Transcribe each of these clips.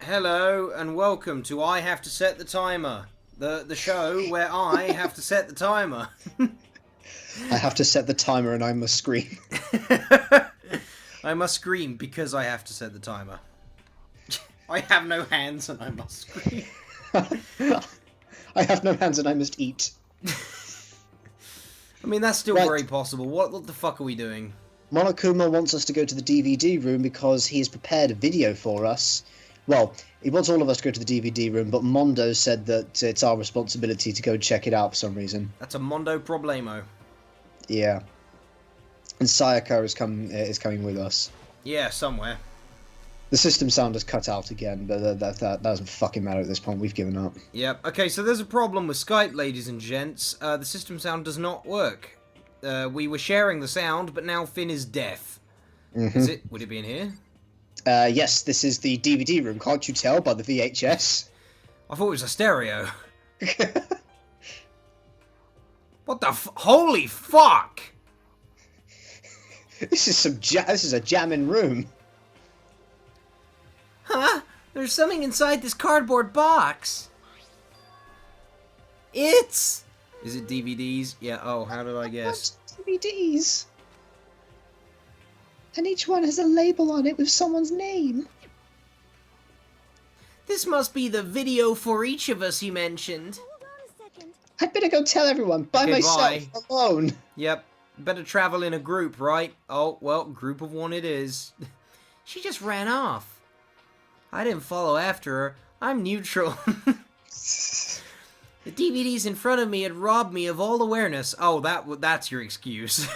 Hello and welcome to I Have to Set the Timer, the show where I have to set the timer. I have to set the timer and I must scream. I must scream because I have to set the timer. I have no hands and I must scream. I have no hands and I must eat. I mean, that's still Right. very possible. What the fuck are we doing? Monokuma wants us to go to the DVD room because he has prepared a video for us. Well, he wants all of us to go to the DVD room, but Mondo said that it's our responsibility to go check it out for some reason. That's a Mondo problemo. Yeah. And Sayaka is coming with us. Yeah, somewhere. The system sound is cut out again, but that doesn't fucking matter at this point. We've given up. Yep. Okay, so there's a problem with Skype, ladies and gents. The system sound does not work. We were sharing the sound, but now Finn is deaf. Is it? Would it be in here? Yes, this is the DVD room. Can't you tell by the VHS? I thought it was a stereo. What the holy fuck! This is a jamming room. Huh? There's something inside this cardboard box. Is it DVDs? Yeah, oh, how did I guess? DVDs. And each one has a label on it with someone's name. This must be the video for each of us you mentioned. Hold on a second. I'd better go tell everyone by Okay, myself, bye. alone. Yep, better travel in a group, right? Oh, well, group of one it is. She just ran off. I didn't follow after her. I'm neutral. The DVDs in front of me had robbed me of all awareness. Oh, that's your excuse.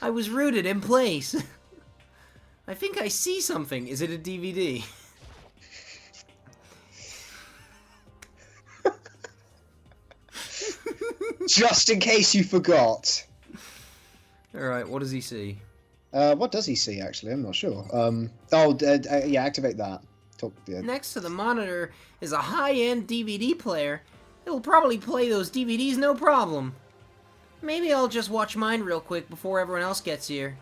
I was rooted in place. I think I see something. Is it a DVD? Just in case you forgot. Alright, what does he see? What does he see, actually? I'm not sure. Yeah, activate that. Yeah. Next to the monitor is a high-end DVD player. It'll probably play those DVDs no problem. Maybe I'll just watch mine real quick before everyone else gets here.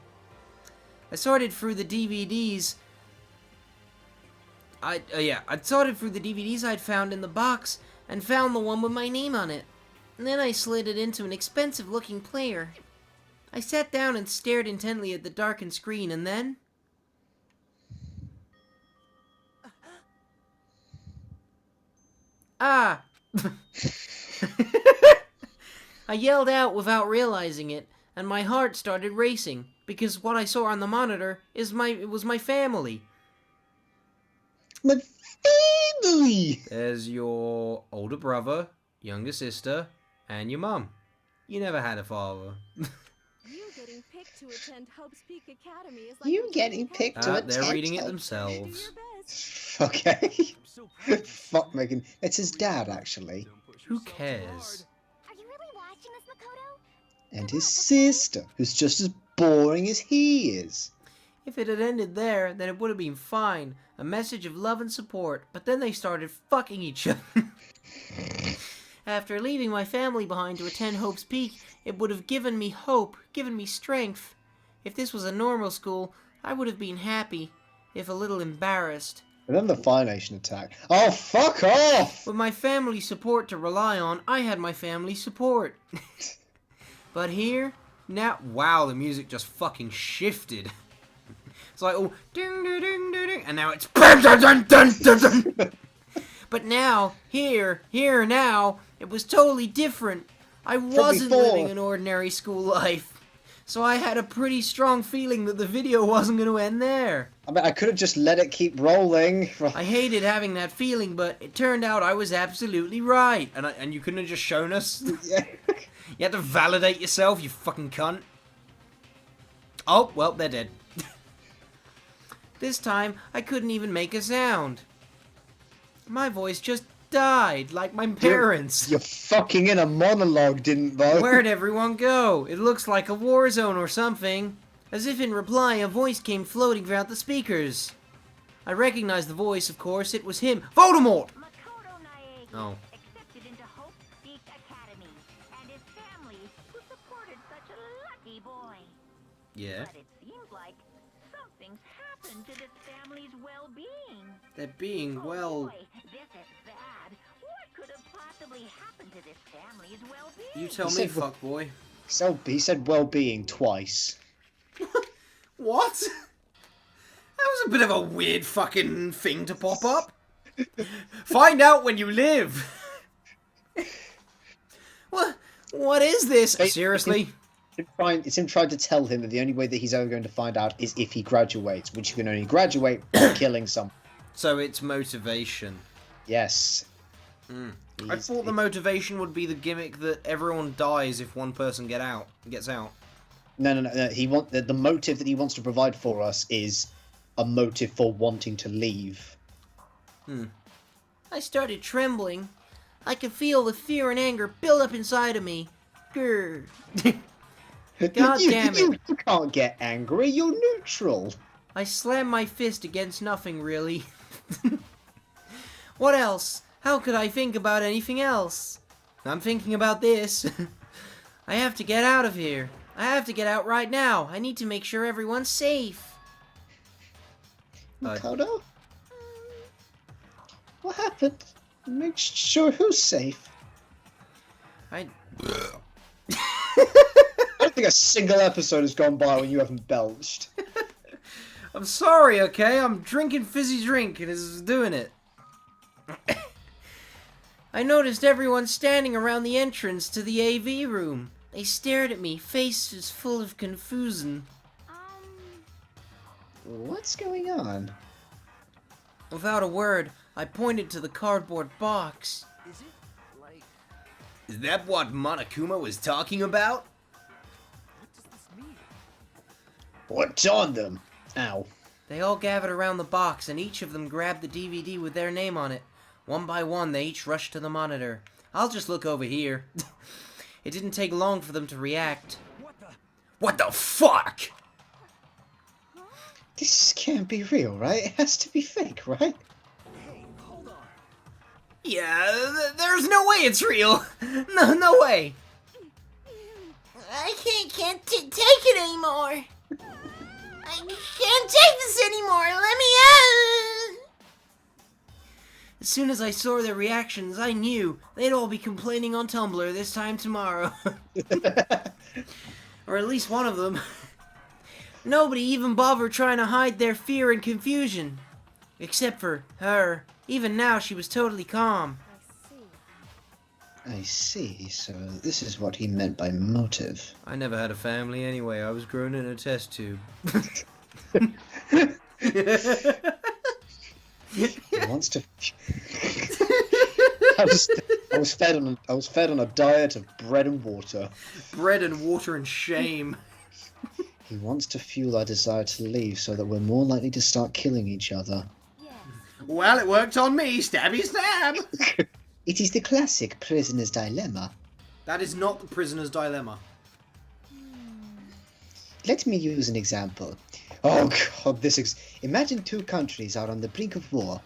I sorted through the DVDs. I sorted through the DVDs I'd found in the box and found the one with my name on it. And then I slid it into an expensive-looking player. I sat down and stared intently at the darkened screen, and then... Ah! I yelled out without realizing it, and my heart started racing, because what I saw on the monitor was my family. My family! There's your older brother, younger sister, and your mum. You never had a father. You getting picked to attend Hope's Peak Academy is like You getting picked to attend. They're reading it Do themselves. your best. Okay. Fuck Megan. It's his dad, actually. Who cares? Are you really watching us, Makoto? And his sister, who's just as boring as he is. If it had ended there, then it would have been fine. A message of love and support. But then they started fucking each other. After leaving my family behind to attend Hope's Peak, it would have given me hope, given me strength. If this was a normal school, I would have been happy, if a little embarrassed. And then the Fire Nation attack. Oh, fuck off! With my family support to rely on, I had my family support. But here, now, wow, the music just fucking shifted. It's like, oh, ding, ding, ding, ding, ding, and now it's... But now, here, now, it was totally different. I wasn't before. living an ordinary school life. So I had a pretty strong feeling that the video wasn't going to end there. I mean, I could have just let it keep rolling. I hated having that feeling, but it turned out I was absolutely right. And you couldn't have just shown us? Yeah. You had to validate yourself, you fucking cunt. Oh, well, they're dead. This time, I couldn't even make a sound. My voice just died, like my parents. You're fucking in a monologue, didn't though? Where'd everyone go? It looks like a war zone or something. As if in reply, a voice came floating throughout the speakers. I recognized the voice, of course. It was him. Voldemort! Makoto Naegi Oh. accepted into Hope's Peak Academy, and his family, who supported such a lucky boy. Yeah. But it seems like something's happened to this family's well-being. They're being, Oh well... boy, this is bad. What could have possibly happened to this family's well-being? You tell He me, said- fuckboy. So he said well-being twice. What? That was a bit of a weird fucking thing to pop up. Find out when you live. What is this? Seriously? It's him trying to tell him that the only way that he's ever going to find out is if he graduates, which you can only graduate by killing someone. So it's motivation. Yes. I thought the motivation would be the gimmick that everyone dies if one person gets out. No. The motive that he wants to provide for us is a motive for wanting to leave. I started trembling. I could feel the fear and anger build up inside of me. Grr. God damn it. You can't get angry. You're neutral. I slammed my fist against nothing, really. What else? How could I think about anything else? I'm thinking about this. I have to get out of here. I have to get out right now. I need to make sure everyone's safe. Makoto? What happened? Make sure who's safe. I don't think a single episode has gone by when you haven't belched. I'm sorry, okay? I'm drinking fizzy drink and it's doing it. I noticed everyone standing around the entrance to the AV room. They stared at me, faces full of confusion. What's going on? Without a word, I pointed to the cardboard box. Is it like... Is that what Monokuma was talking about? What does this mean? What's on them? Ow. They all gathered around the box, and each of them grabbed the DVD with their name on it. One by one, they each rushed to the monitor. I'll just look over here. It didn't take long for them to react. What the fuck? This can't be real, right? It has to be fake, right? Hey, hold on. Yeah, there's no way it's real. No way. I can't take it anymore. I can't take this anymore. Let me out. As soon as I saw their reactions, I knew they'd all be complaining on Tumblr this time tomorrow. Or at least one of them. Nobody even bothered trying to hide their fear and confusion. Except for her. Even now, she was totally calm. I see, so this is what he meant by motive. I never had a family anyway. I was grown in a test tube. He wants to. I was fed on a diet of bread and water. Bread and water and shame. He wants to fuel our desire to leave so that we're more likely to start killing each other. Well, it worked on me. Stabby stab. It is the classic prisoner's dilemma. That is not the prisoner's dilemma. Let me use an example. Oh god, imagine two countries are on the brink of war.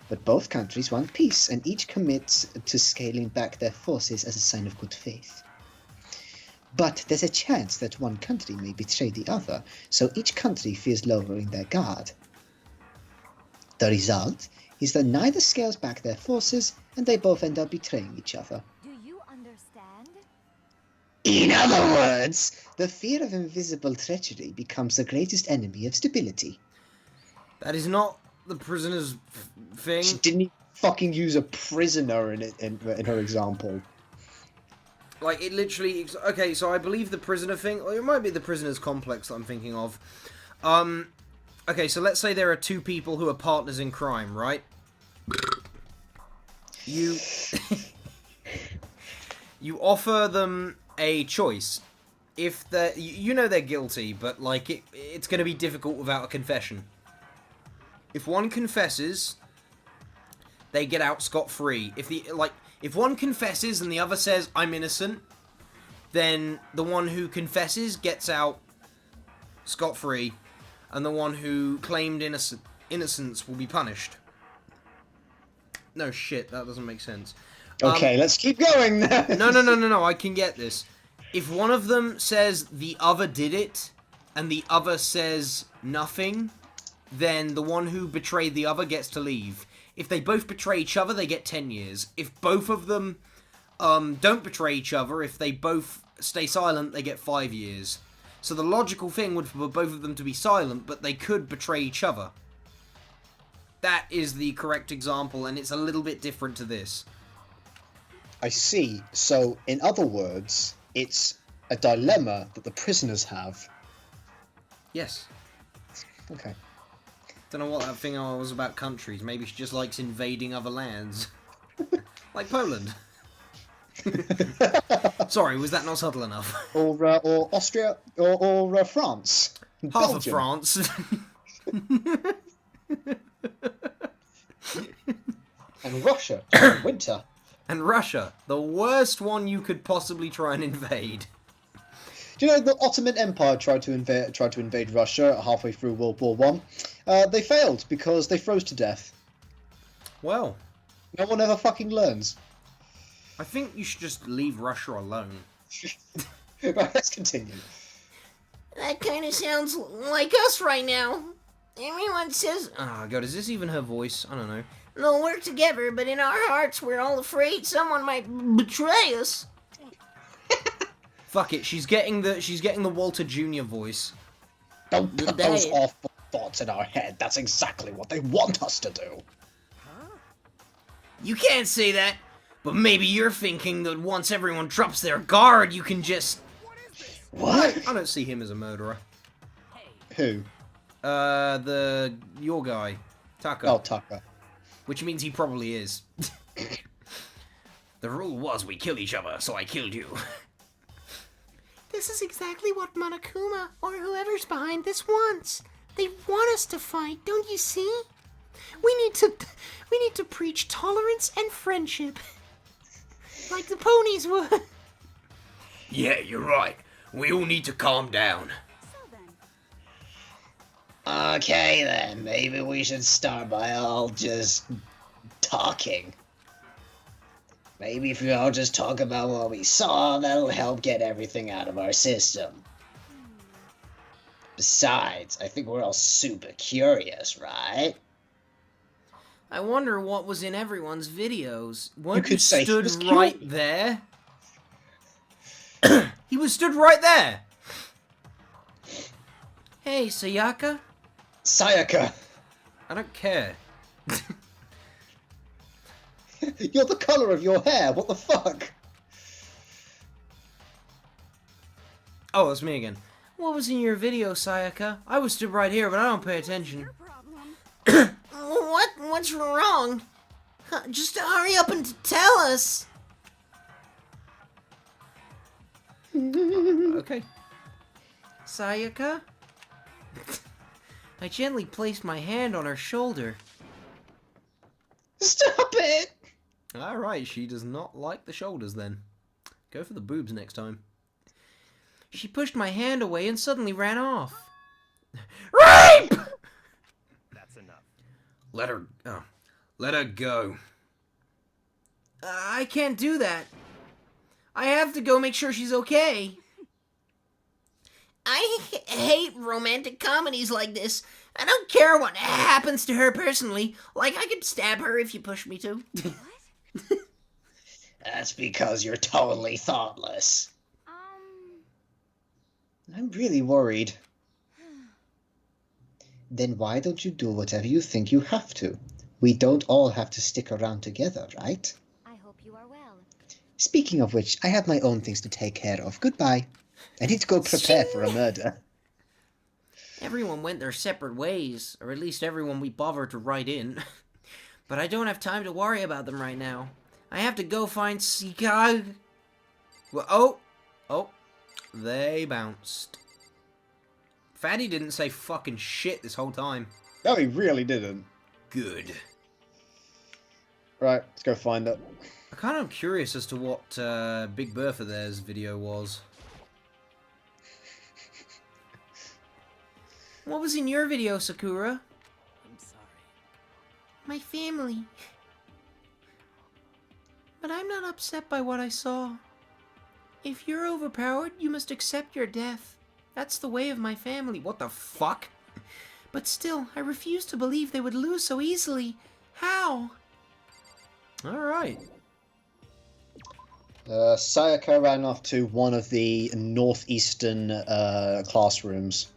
But both countries want peace, and each commits to scaling back their forces as a sign of good faith. But there's a chance that one country may betray the other, so each country fears lowering their guard. The result is that neither scales back their forces, and they both end up betraying each other. Do you understand? In other words, the fear of invisible treachery becomes the greatest enemy of stability. That is not the prisoner's thing. She didn't even fucking use a prisoner in her example. Like, it literally... Okay, so I believe the prisoner thing... Or it might be the prisoner's complex that I'm thinking of. Okay, so let's say there are two people who are partners in crime, right? You... you offer them a choice. If they're... You know they're guilty, but, like, it's going to be difficult without a confession. If one confesses, they get out scot-free. If one confesses and the other says, I'm innocent, then the one who confesses gets out scot-free, and the one who claimed innocence will be punished. No shit, that doesn't make sense. Okay, let's keep going now. No, I can get this. If one of them says the other did it, and the other says nothing, then the one who betrayed the other gets to leave. If they both betray each other, they get 10 years. If both of them don't betray each other, if they both stay silent, they get 5 years. So the logical thing would be for both of them to be silent, but they could betray each other. That is the correct example, and it's a little bit different to this. I see. So, in other words, it's a dilemma that the prisoners have. Yes. Okay. Don't know what that thing was about countries. Maybe she just likes invading other lands. Like Poland. Sorry, was that not subtle enough? Or Austria, or France. Half Belgium. of France. And Russia during winter. And Russia, the worst one you could possibly try and invade. Do you know the Ottoman Empire tried to invade Russia halfway through World War One? They failed because they froze to death. Well, No one ever fucking learns. I think you should just leave Russia alone. Right, let's continue. That kind of sounds like us right now. Everyone says, Oh god, is this even her voice? I don't know. they'll work together, but in our hearts we're all afraid someone might betray us. Fuck it, she's getting the Walter Jr. voice. Don't Good put those day. awful thoughts in our head. That's exactly what they want us to do. You can't say that, but maybe you're thinking that once everyone drops their guard, you can just... What? I don't see him as a murderer. Who? Your guy, Tucker. Oh, Tucker. Which means he probably is. The rule was we kill each other, so I killed you. This is exactly what Monokuma, or whoever's behind this, wants. They want us to fight, don't you see? We need to preach tolerance and friendship. Like the ponies would. Yeah, you're right. We all need to calm down. Okay then, maybe we should start by all just talking. Maybe if we all just talk about what we saw, that'll help get everything out of our system. Besides, I think we're all super curious, right? I wonder what was in everyone's videos. Weren't You could say he stood was right cute. there? He was stood right there! Hey, Sayaka? Sayaka, I don't care. you're the color of your hair, what the fuck? Oh, that's me again. What was in your video, Sayaka? I was stood right here, but I don't pay attention. What's wrong? Just hurry up and tell us. Okay. Sayaka? I gently placed my hand on her shoulder. Stop it! Alright, she does not like the shoulders then. Go for the boobs next time. She pushed my hand away and suddenly ran off. RAPE! That's enough. Let her go. I can't do that. I have to go make sure she's okay. I hate romantic comedies like this. I don't care what happens to her personally. Like, I could stab her if you push me to. That's because you're totally thoughtless. I'm really worried. Then why don't you do whatever you think you have to? We don't all have to stick around together, right? I hope you are well. Speaking of which, I have my own things to take care of. Goodbye. I need to go prepare for a murder. Everyone went their separate ways, or at least everyone we bothered to write in. But I don't have time to worry about them right now. I have to go find K.A.I. Well, oh, they bounced. Fatty didn't say fucking shit this whole time. No, he really didn't. Good. Right, let's go find it. I'm kind of curious as to what Big Bertha there's video was. What was in your video, Sakura? I'm sorry. My family. But I'm not upset by what I saw. If you're overpowered, you must accept your death. That's the way of my family. What the fuck? But still, I refuse to believe they would lose so easily. How? Alright. Sayaka ran off to one of the northeastern classrooms.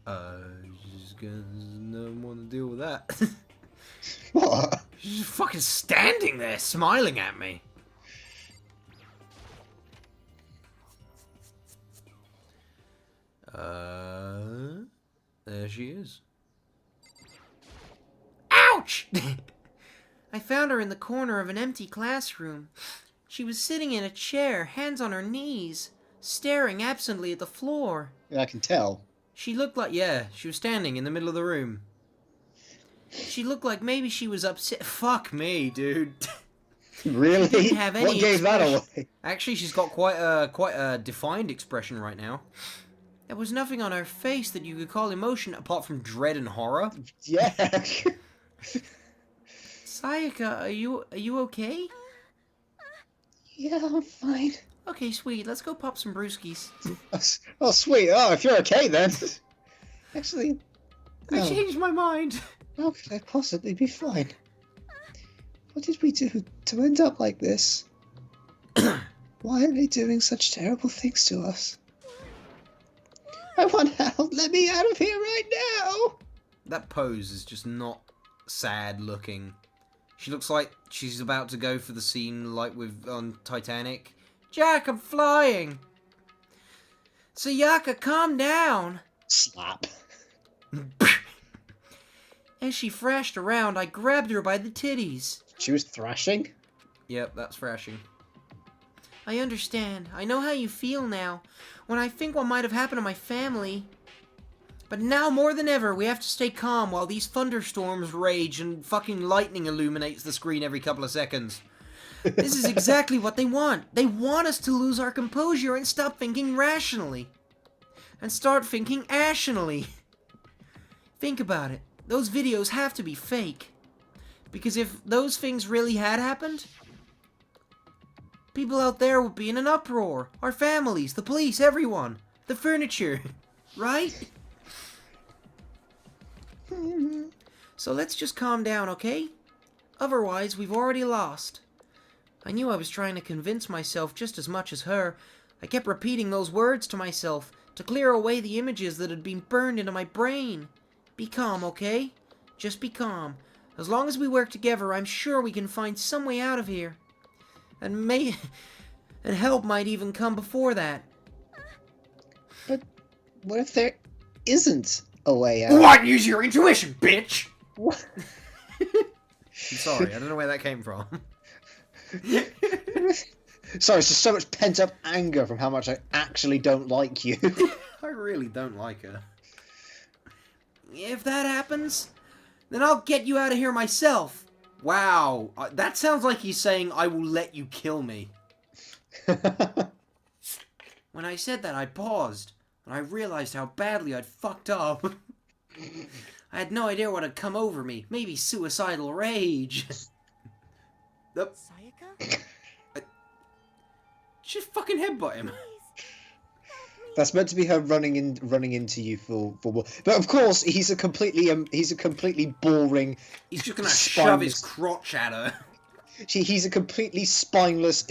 She's gonna want to deal with that. What? She's just fucking standing there, smiling at me. There she is. Ouch! I found her in the corner of an empty classroom. She was sitting in a chair, hands on her knees, staring absently at the floor. Yeah, I can tell. She looked like, yeah, she was standing in the middle of the room. She looked like maybe she was upset. Fuck me, dude. Really? didn't have any What gave that expression. away? Actually, she's got quite a defined expression right now. There was nothing on her face that you could call emotion. Apart from dread and horror. Yeah. Sayaka, are you okay? Yeah, I'm fine. Okay, sweet. Let's go pop some brewskis. Oh, sweet. Oh, if you're okay then. Actually, I no. changed my mind. How could I possibly be fine? What did we do to end up like this? Why are they doing such terrible things to us? I want help. Let me out of here right now. That pose is just not sad looking. She looks like she's about to go for the scene like with on Titanic. Jack, I'm flying. Sayaka, calm down. Slap. As she thrashed around, I grabbed her by the titties. She was thrashing? Yep, that's thrashing. I understand. I know how you feel now. When I think what might have happened to my family. But now more than ever, we have to stay calm while these thunderstorms rage and fucking lightning illuminates the screen every couple of seconds. This is exactly what they want. They want us to lose our composure and stop thinking rationally. And start thinking ationally. Think about it. Those videos have to be fake. Because if those things really had happened, people out there would be in an uproar. Our families, the police, everyone. The furniture. Right? So let's just calm down, okay? Otherwise, we've already lost. I knew I was trying to convince myself just as much as her. I kept repeating those words to myself to clear away the images that had been burned into my brain. Be calm, okay? Just be calm. As long as we work together, I'm sure we can find some way out of here. And help might even come before that. But what if there isn't a way out? What? Use your intuition, bitch! What? I'm sorry, I don't know where that came from. Sorry, it's just so much pent-up anger from how much I actually don't like you. I really don't like her. If that happens, then I'll get you out of here myself. Wow, that sounds like he's saying, I will let you kill me. When I said that, I paused, and I realized how badly I'd fucked up. I had no idea what had come over me. Maybe suicidal rage. Sayaka? Just fucking headbutt him. That's meant to be her running into you for but of course he's a completely boring. He's just gonna shove his crotch at her. He's a completely spineless,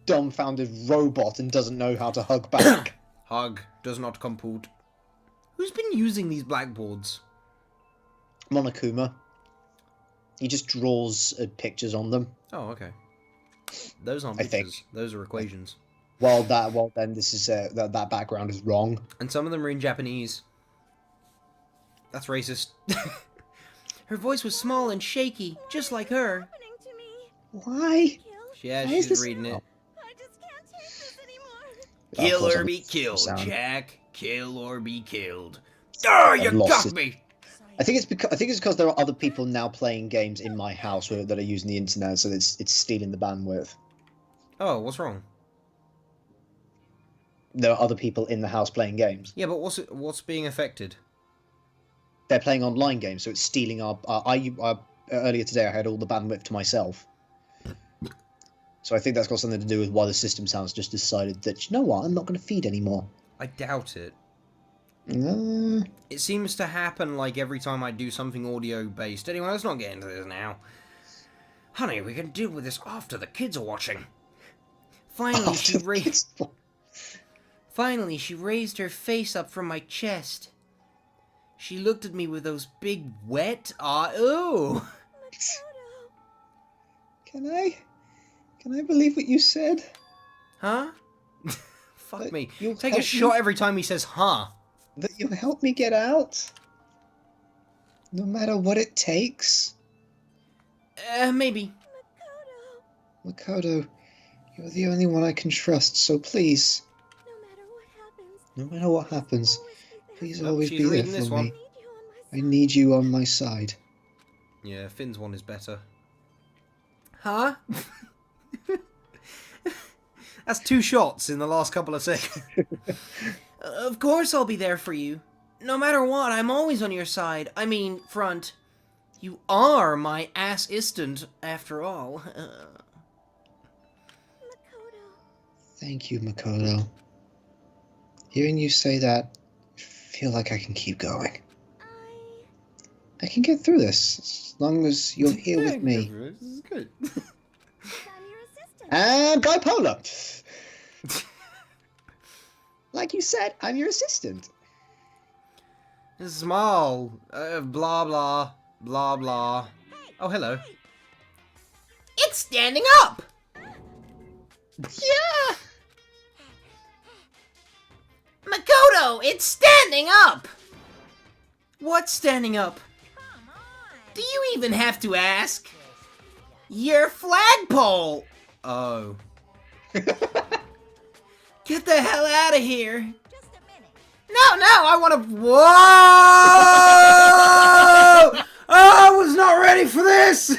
dumbfounded robot and doesn't know how to hug back. Hug does not compute. Who's been using these blackboards? Monokuma. He just draws pictures on them. Oh, okay. Those aren't I pictures. think. Those are equations. Well, then this is that background is wrong. And some of them are in Japanese. That's racist. Her voice was small and shaky, just like her. Happening to me. Why? Yeah, Why is she's this- reading it. I just can't take this anymore. Of Kill course or I'm be killed, sound. Jack. Kill or be killed. Oh, you lost got it. me! I think it's because there are other people now playing games in my house that are using the internet, so it's stealing the bandwidth. Oh, what's wrong? There are other people in the house playing games. Yeah, but what's being affected? They're playing online games, so it's stealing our. Earlier today, I had all the bandwidth to myself. So I think that's got something to do with why the system sounds just decided that, you know what, I'm not going to feed anymore. I doubt it. Uh, It seems to happen like every time I do something audio-based. Anyway, let's not get into this now. Honey, we can deal with this after the kids are watching. Finally, after the kids- Finally, she raised her face up from my chest. She looked at me with those big, wet ooh. Can I believe what you said? Huh? Fuck But me. you'll Take a help shot me? every time he says, huh. That you'll help me get out? No matter what it takes? Maybe. Makoto, you're the only one I can trust, so please, no matter what happens, please Oh, always she's be there reading for this me. one. I need you on my side. Yeah, Finn's one is better. Huh? That's 2 shots in the last couple of seconds. Of course I'll be there for you. No matter what, I'm always on your side. I mean, front. You are my assistant, after all. Thank you, Makoto. Hearing you say that, I feel like I can keep going. I can get through this, as long as you're here with me. This is good. And bipolar! Like you said, I'm your assistant. Small. Blah, blah. Blah, blah. Oh, hello. It's standing up! Yeah! Makoto, it's standing up! What's standing up? Do you even have to ask? Your flagpole! Oh. Get the hell out of here! No, I want to... Whoa! Oh, I was not ready for this!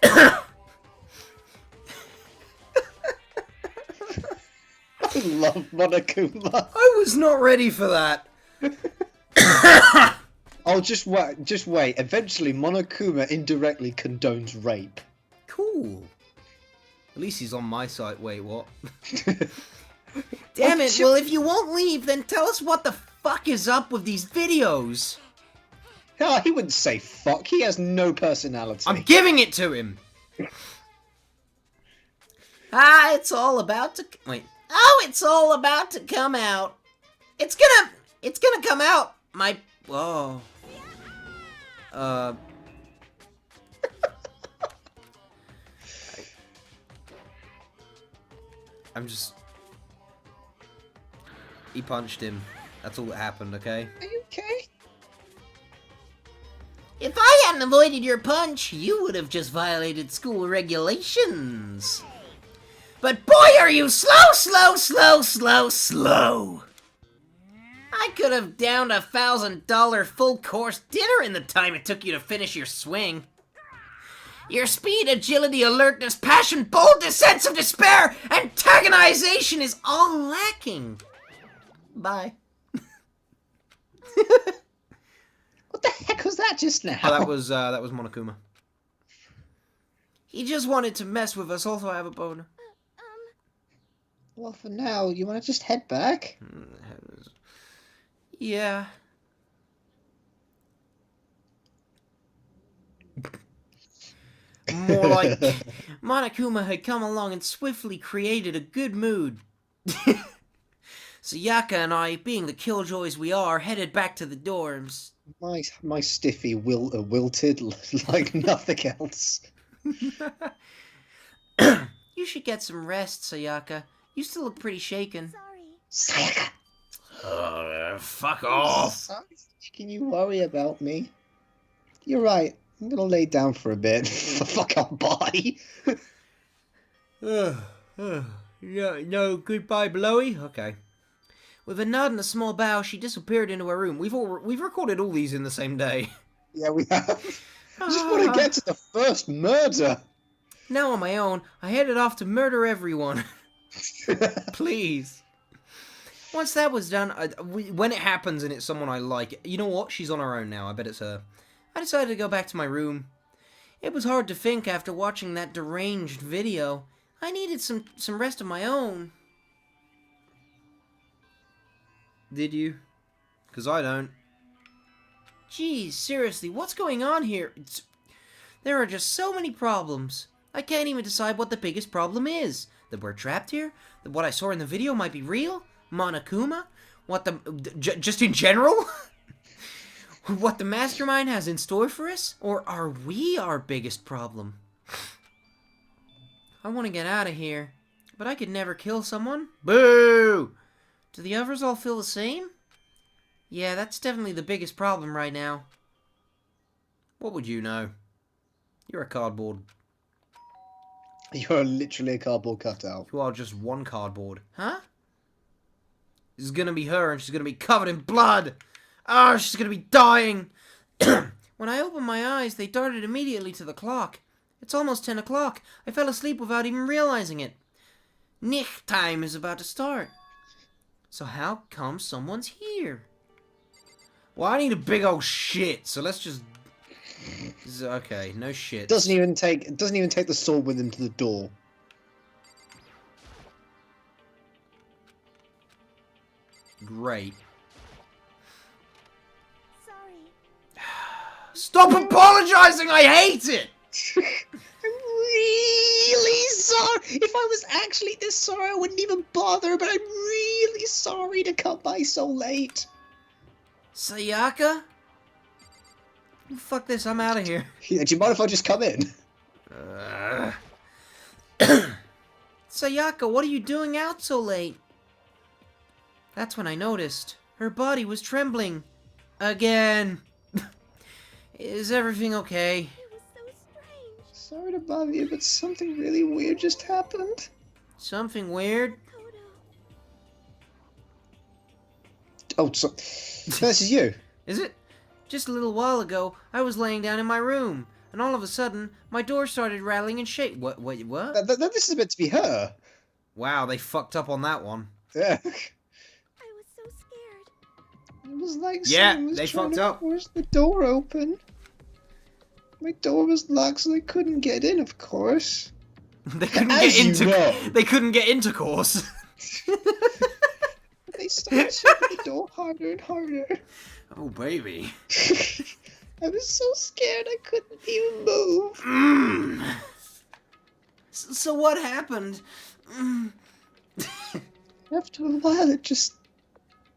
I love Monokuma. I was not ready for that. Oh, just wait. Eventually, Monokuma indirectly condones rape. Cool. At least he's on my side. Wait, what? Damn it, Oh, well, if you won't leave, then tell us what the fuck is up with these videos. Oh, he wouldn't say fuck. He has no personality. I'm giving it to him. It's all about to... Wait. Oh, it's all about to come out. It's gonna come out. My... Oh. I'm just... He punched him. That's all that happened, okay? Are you okay? If I hadn't avoided your punch, you would have just violated school regulations. But boy, are you slow! I could have downed $1,000 full course dinner in the time it took you to finish your swing. Your speed, agility, alertness, passion, boldness, sense of despair, antagonization is all lacking. Bye. What the heck was that just now? Oh, that was Monokuma. He just wanted to mess with us, also I have a boner. Well, for now, you want to just head back? Yeah. More like Monokuma had come along and swiftly created a good mood. Sayaka and I, being the killjoys we are, headed back to the dorms. My stiffy wilted like nothing else. You should get some rest, Sayaka. You still look pretty shaken. Sayaka! Fuck off! Can you worry about me? You're right. I'm gonna lay down for a bit. Fuck our body. No goodbye, Blowy? Okay. With a nod and a small bow, she disappeared into her room. We've recorded all these in the same day. Yeah, we have. I just want to get to the first murder. Now on my own, I headed off to murder everyone. Please. Once that was done, when it happens and it's someone I like, you know what? She's on her own now. I bet it's her. I decided to go back to my room. It was hard to think after watching that deranged video. I needed some rest of my own. Did you? Because I don't. Geez, seriously, what's going on here? There are just so many problems. I can't even decide what the biggest problem is. That we're trapped here? That what I saw in the video might be real? Monokuma? What the... just in general? What the mastermind has in store for us? Or are we our biggest problem? I want to get out of here, but I could never kill someone. Boo! Do the others all feel the same? Yeah, that's definitely the biggest problem right now. What would you know? You're a cardboard. You're literally a cardboard cutout. You are just one cardboard. Huh? This is gonna be her, and she's gonna be covered in blood. Ah, she's gonna be dying. When I opened my eyes, they darted immediately to the clock. It's almost 10 o'clock. I fell asleep without even realizing it. Nicht time is about to start. So how come someone's here? Well, I need a big old shit, so let's just... Okay, no shit. Doesn't even take the sword with him to the door. Great. Sorry. Stop apologizing! I hate it! I'm really sorry. If I was actually this sorry, I wouldn't even bother, but I'm really sorry to come by so late. Sayaka? Fuck this, I'm out of here. Yeah, do you mind if I just come in? Sayaka, what are you doing out so late? That's when I noticed. Her body was trembling. Again. Is everything okay? It was so strange. Sorry to bother you, but something really weird just happened. Something weird? Kodo. Oh, so this is you. Is it? Just a little while ago, I was laying down in my room, and all of a sudden, my door started rattling and shake. What? This is meant to be her. Wow, they fucked up on that one. Yeah. I was so scared. It was like Yeah, someone was they trying fucked to up. force the door open. My door was locked, so they couldn't get in, of course. They couldn't As get you into. know. They couldn't get intercourse. They started shutting the door harder and harder. Oh baby. I was so scared I couldn't even move. So what happened? After a while, it just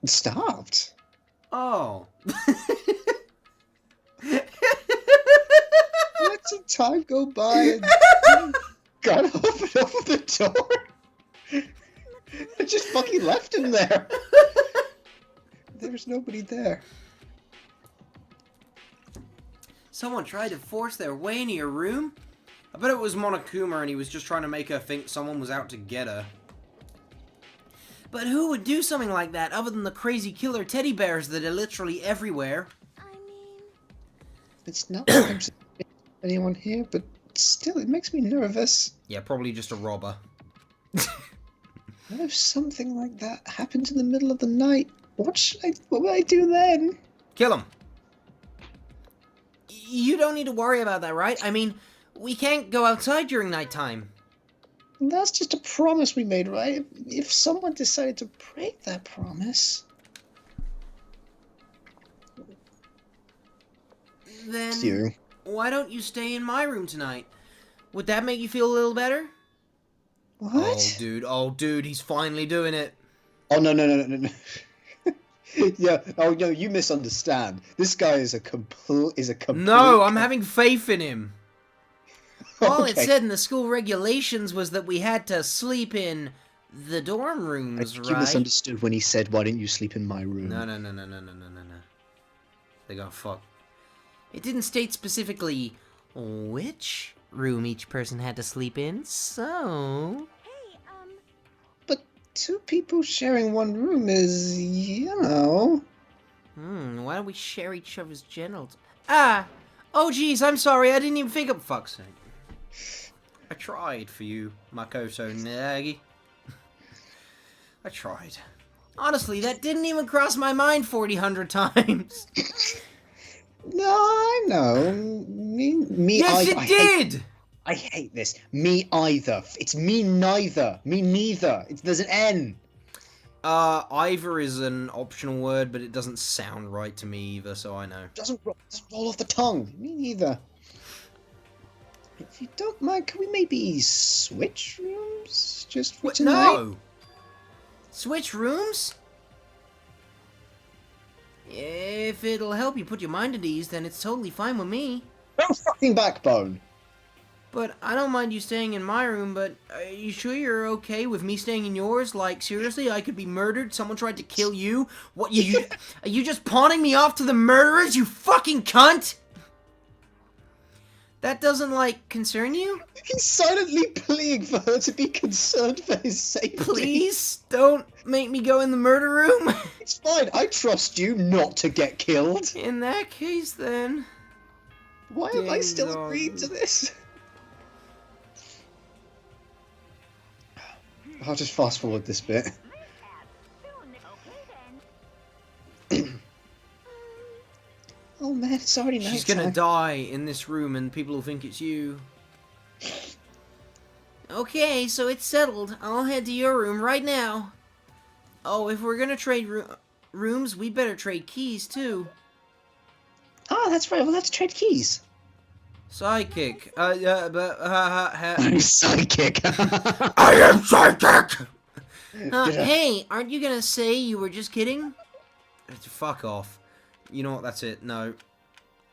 stopped. Oh. Let some time go by and God opened up the door. I just fucking left him there. There was nobody there. Someone tried to force their way into your room? I bet it was Monokuma and he was just trying to make her think someone was out to get her. But who would do something like that other than the crazy killer teddy bears that are literally everywhere? I mean, It's not like I'm saying anyone here, but still, it makes me nervous. Yeah, probably just a robber. What if something like that happens in the middle of the night? What will I do then? Kill him. You don't need to worry about that, right? I mean, we can't go outside during nighttime. That's just a promise we made, right? If someone decided to break that promise... Then It's you. why don't you stay in my room tonight? Would that make you feel a little better? What? Oh dude, he's finally doing it. Oh, no. Yeah, oh no, you misunderstand. This guy is a complete... No, I'm having faith in him. All it Okay. said in the school regulations was that we had to sleep in the dorm I rooms, think you right? misunderstood when he said, why don't you sleep in my room? No. They got fucked. It didn't state specifically which room each person had to sleep in, so... hey, But two people sharing one room is, you know... why don't we share each other's genitals? Ah! Oh geez, I'm sorry, I didn't even think of... Fuck's sake. I tried for you, Makoto Nagi. I tried. Honestly, that didn't even cross my mind 4,000 times. No, I know. Me Yes, I it hate- did! I hate this. Me either. It's me neither. Me neither. There's an N. Either is an optional word, but it doesn't sound right to me either, so I know. Doesn't roll off the tongue. Me neither. If you don't mind, can we maybe switch rooms just for What? tonight? No! Switch rooms? If it'll help you put your mind at ease, then it's totally fine with me. No fucking backbone. But I don't mind you staying in my room, but are you sure you're okay with me staying in yours? Like, seriously, I could be murdered, someone tried to kill you? What, are you just pawning me off to the murderers, you fucking cunt? That doesn't, like, concern you? He's silently pleading for her to be concerned for his safety. Please, don't make me go in the murder room. It's fine. I trust you not to get killed. In that case, then. Why am I still Ding agreeing to this? I'll just fast forward this bit. Oh man, it's already night. She's gonna die in this room and people will think it's you. Okay, so it's settled. I'll head to your room right now. Oh, if we're gonna trade rooms, we better trade keys too. Oh, that's right. We'll have to trade keys. Psychic. I'm psychic. I am psychic! Hey, aren't you gonna say you were just kidding? Fuck off. You know what, that's it. No.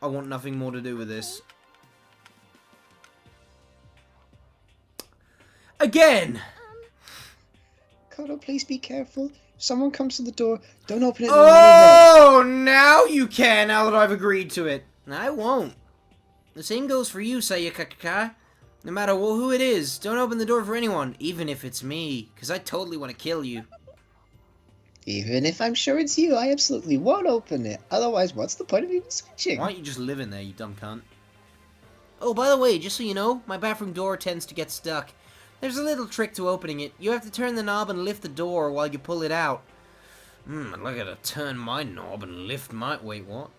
I want nothing more to do with this. Again! Kodo, please be careful. If someone comes to the door, don't open it. No matter Oh, now you can, now that I've agreed to it. I won't. The same goes for you, Sayaka. No matter who it is, don't open the door for anyone, even if it's me, because I totally want to kill you. Even if I'm sure it's you, I absolutely won't open it. Otherwise, what's the point of even switching? Why don't you just live in there, you dumb cunt? Oh, by the way, just so you know, my bathroom door tends to get stuck. There's a little trick to opening it. You have to turn the knob and lift the door while you pull it out. I'd like her to turn my knob and lift my... Wait, what?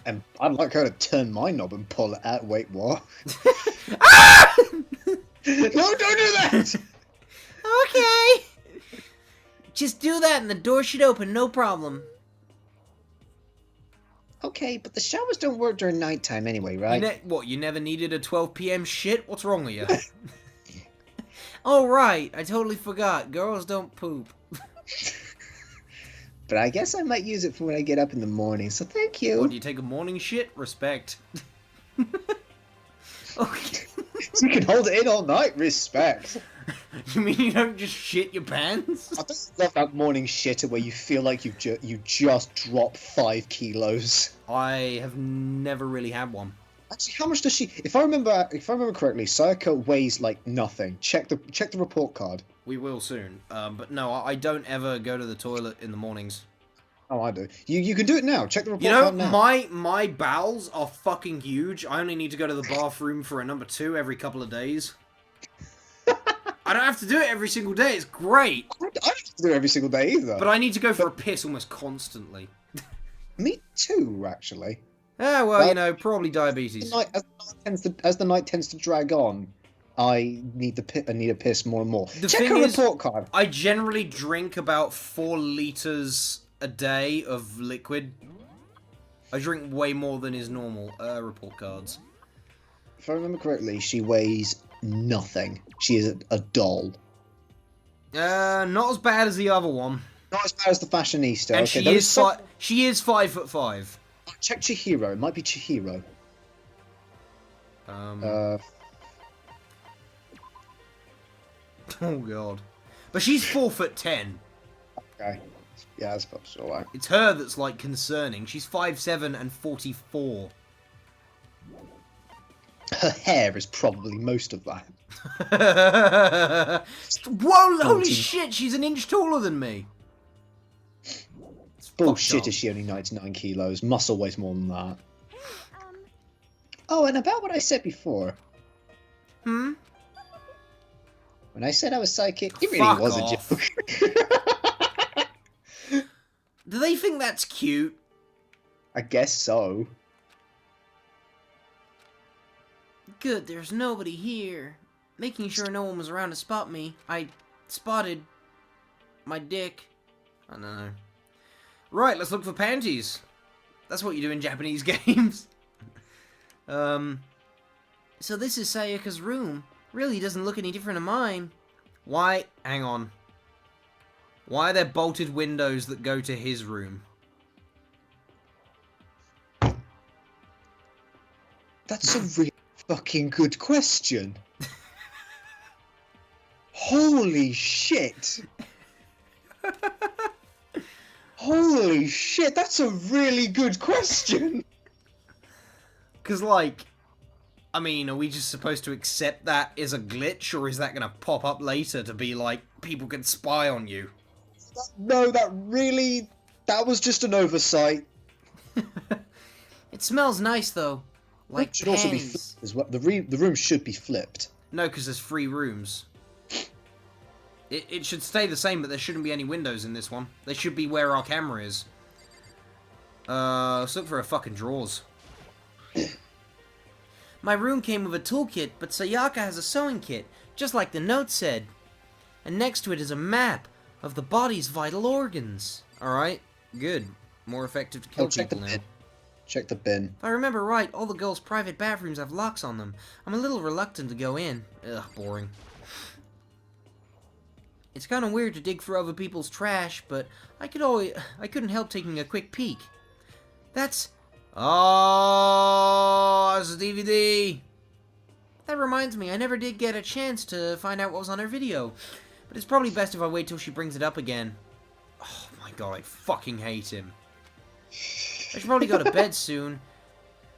And I'd like her to turn my knob and pull it out. Wait, what? Ah! No, don't do that! Okay. Just do that and the door should open, no problem. Okay, but the showers don't work during nighttime anyway, right? What, you never needed a 12 p.m. shit? What's wrong with you? Oh, right. I totally forgot. Girls don't poop. But I guess I might use it for when I get up in the morning, so thank you. What, do you take a morning shit? Respect. Okay. You can hold it in all night. Respect. You mean you don't just shit your pants? I just love that morning shitter where you feel like you just dropped 5 kilos. I have never really had one. Actually, how much does she? If I remember correctly, Sayaka weighs like nothing. Check the report card. We will soon. But no, I don't ever go to the toilet in the mornings. Oh, I do. You can do it now. Check the report You know, card now. my bowels are fucking huge. I only need to go to the bathroom for a number 2 every couple of days. I don't have to do it every single day. It's great. I don't have to do it every single day either. But I need to go for a piss almost constantly. Me too, actually. Ah, well, you know, probably diabetes. As the night tends to drag on, I need a piss more and more. The Check thing her is, report card. I generally drink about 4 liters a day of liquid. I drink way more than is normal. Report cards. If I remember correctly, she weighs nothing. She is a doll. Not as bad as the other one. Not as bad as the fashionista. And okay, she is 5'5". Check Chihiro. It might be Chihiro. Oh god. But she's 4'10". Okay. Yeah, I suppose. Alright. It's her that's like concerning. She's 5'7" and 44. Her hair is probably most of that. Whoa! Holy shit! She's an inch taller than me. Bullshit, is she only 99 kilos? Muscle weighs more than that. Oh, and about what I said before. Hmm? When I said I was psychic, it really Fuck was off. a joke. Do they think that's cute? I guess so. Good, there's nobody here. Making sure no one was around to spot me, I spotted my dick. I don't know. Right, let's look for panties. That's what you do in Japanese games. So this is Sayaka's room. Really doesn't look any different to mine. Why? Hang on. Why are there bolted windows that go to his room? That's a really fucking good question. Holy shit. Holy shit, that's a really good question. Because, like, I mean, are we just supposed to accept that as a glitch, or is that going to pop up later to be like, people can spy on you? No, that was just an oversight. It smells nice, though. Like It should also be pens. flipped as well. The room should be flipped. No, because there's 3 rooms. It should stay the same, but there shouldn't be any windows in this one. They should be where our camera is. Let's look for her fucking drawers. My room came with a toolkit, but Sayaka has a sewing kit, just like the note said. And next to it is a map of the body's vital organs. Alright, good. More effective to kill check the people now. bin. Check the bin. If I remember right, all the girls' private bathrooms have locks on them. I'm a little reluctant to go in. Ugh, boring. It's kind of weird to dig through other people's trash, but I couldn't help taking a quick peek. That's... Oh, it's a DVD! That reminds me, I never did get a chance to find out what was on her video. But it's probably best if I wait till she brings it up again. Oh my god, I fucking hate him. I should probably go to bed soon.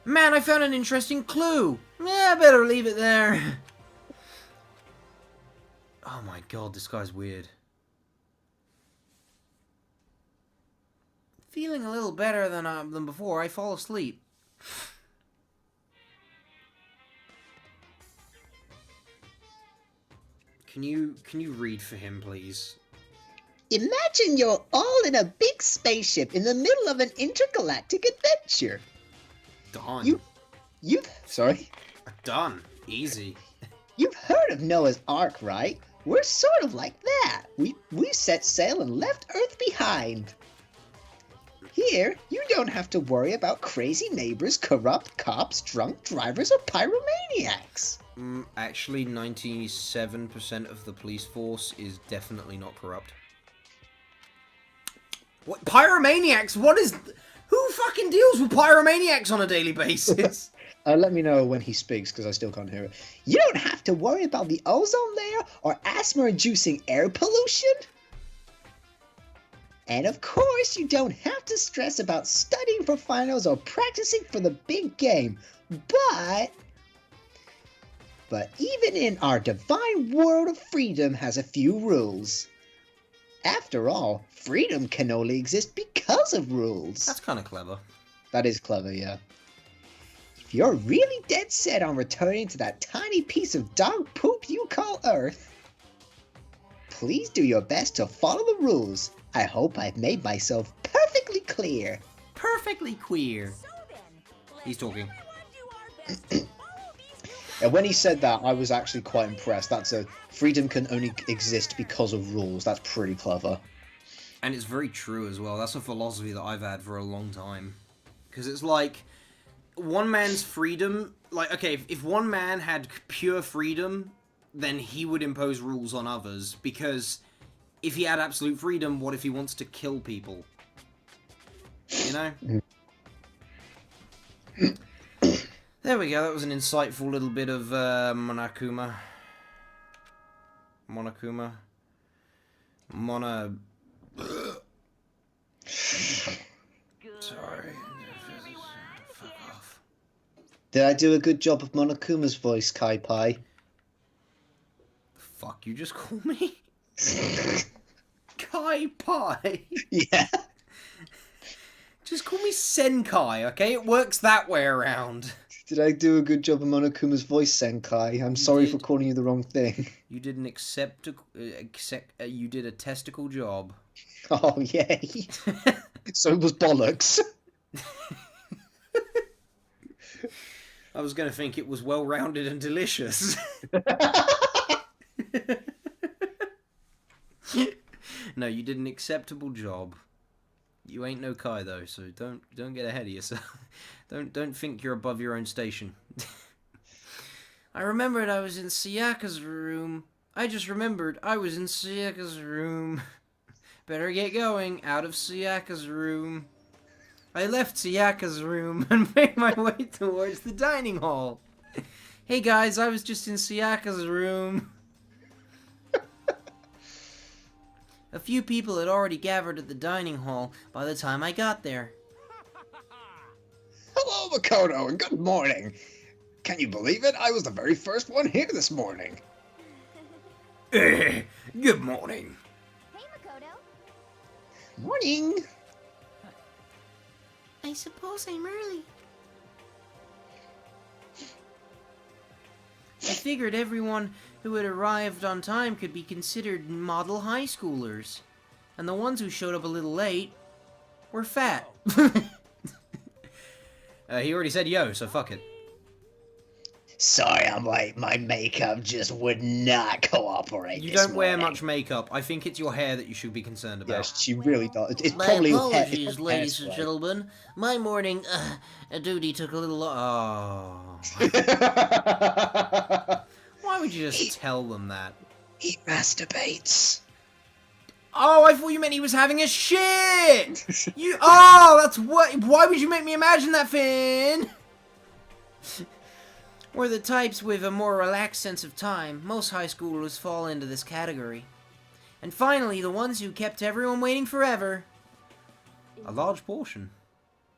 Man, I found an interesting clue! Yeah, I better leave it there. Oh my god, this guy's weird. Feeling a little better than before, I fall asleep. Can you read for him, please? Imagine you're all in a big spaceship in the middle of an intergalactic adventure. Done. Sorry? Done. Easy. You've heard of Noah's Ark, right? We're sort of like that. We set sail and left Earth behind. Here, you don't have to worry about crazy neighbors, corrupt cops, drunk drivers, or pyromaniacs. Actually, 97% of the police force is definitely not corrupt. What? Pyromaniacs? What is... Who fucking deals with pyromaniacs on a daily basis? Let me know when he speaks, because I still can't hear it. You don't have to worry about the ozone layer or asthma-inducing air pollution. And of course, you don't have to stress about studying for finals or practicing for the big game. But even in our divine world of freedom has a few rules. After all, freedom can only exist because of rules. That's kind of clever. That is clever, yeah. If you're really dead set on returning to that tiny piece of dog poop you call Earth, please do your best to follow the rules. I hope I've made myself perfectly clear. Perfectly queer. So then, He's talking. everyone do our best to follow these And when he said that, I was actually quite impressed. That's a freedom can only exist because of rules. That's pretty clever. And it's very true as well. That's a philosophy that I've had for a long time. Because it's like, one man's freedom... Like, okay, if one man had pure freedom, then he would impose rules on others. Because if he had absolute freedom, what if he wants to kill people? You know? There we go. That was an insightful little bit of Monokuma. Sorry. Fuck off. Did I do a good job of Monokuma's voice, Kai-Pai? Fuck, you just call me? Kai-Pai. Yeah. Just call me Senkai, okay? It works that way around. Did I do a good job of Monokuma's voice, Senkai? I'm sorry for did. calling you the wrong thing. You did an you did a testicle job. Oh, yay. So it was bollocks. I was going to think it was well-rounded and delicious. No, you did an acceptable job. You ain't no K.A.I though, so don't get ahead of yourself. don't think you're above your own station. I remembered I was in Sayaka's room. I just remembered I was in Sayaka's room. Better get going, out of Sayaka's room. I left Sayaka's room and made my way towards the dining hall. Hey guys, I was just in Sayaka's room. A few people had already gathered at the dining hall by the time I got there. Hello, Makoto, and good morning. Can you believe it? I was the very first one here this morning. Good morning. Hey, Makoto. Morning. I suppose I'm early. I figured everyone who had arrived on time could be considered model high schoolers. And the ones who showed up a little late were fat. He already said yo, so fuck it. Sorry I'm late. My makeup just would not cooperate. You this don't wear morning. much makeup. I think it's your hair that you should be concerned about. Yes, she really does. It's My probably apologies, hair, ladies and hairspray. gentlemen. My morning duty took a little. Oh. Why would you just tell them that? He masturbates. Oh, I thought you meant he was having a shit! Oh, that's what. Why would you make me imagine that, Finn? We're the types with a more relaxed sense of time. Most high schoolers fall into this category. And finally, the ones who kept everyone waiting forever. A large portion.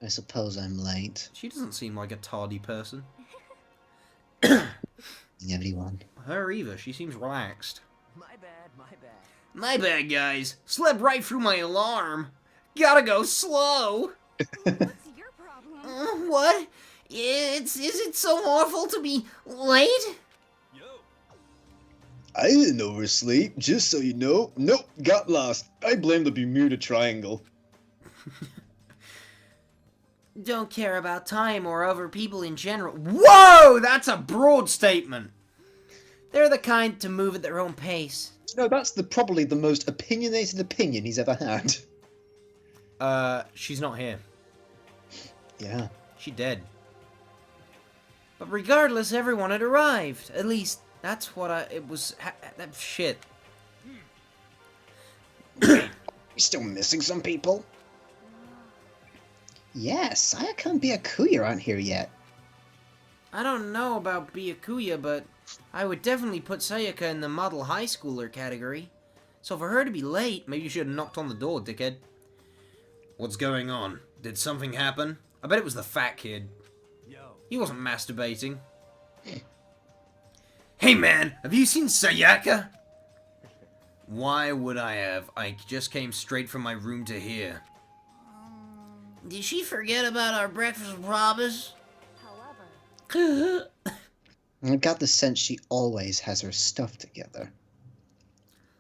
I suppose I'm late. She doesn't seem like a tardy person. Everyone. Her either. She seems relaxed. My bad, my bad. My bad, guys. Slept right through my alarm. Gotta go slow. What's your problem? What? Is it so awful to be late? Yo! I didn't oversleep, just so you know. Nope, got lost. I blame the Bermuda Triangle. Don't care about time or other people in general. Whoa! That's a broad statement. They're the kind to move at their own pace. No, that's probably the most opinionated opinion he's ever had. She's not here. Yeah. She dead. But regardless, everyone had arrived. At least, that's what it was. That shit. You still missing some people? Yes, Sayaka and Byakuya aren't here yet. I don't know about Byakuya, but I would definitely put Sayaka in the model high schooler category. So for her to be late, maybe you should have knocked on the door, dickhead. What's going on? Did something happen? I bet it was the fat kid. Yo! He wasn't masturbating. Hey man, have you seen Sayaka? Why would I have? I just came straight from my room to here. Did she forget about our breakfast promise? However, I got the sense she always has her stuff together.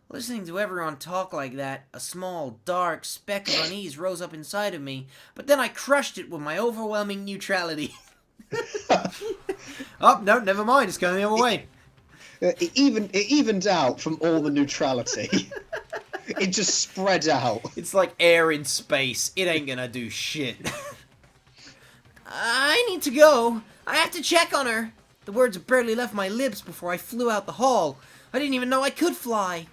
Listening to everyone talk like that, a small, dark speck of unease rose up inside of me, but then I crushed it with my overwhelming neutrality. Oh, no, never mind, it's going the other way. It evened out from all the neutrality. It just spread out. It's like air in space. It ain't gonna do shit. I need to go. I have to check on her. The words barely left my lips before I flew out the hall. I didn't even know I could fly.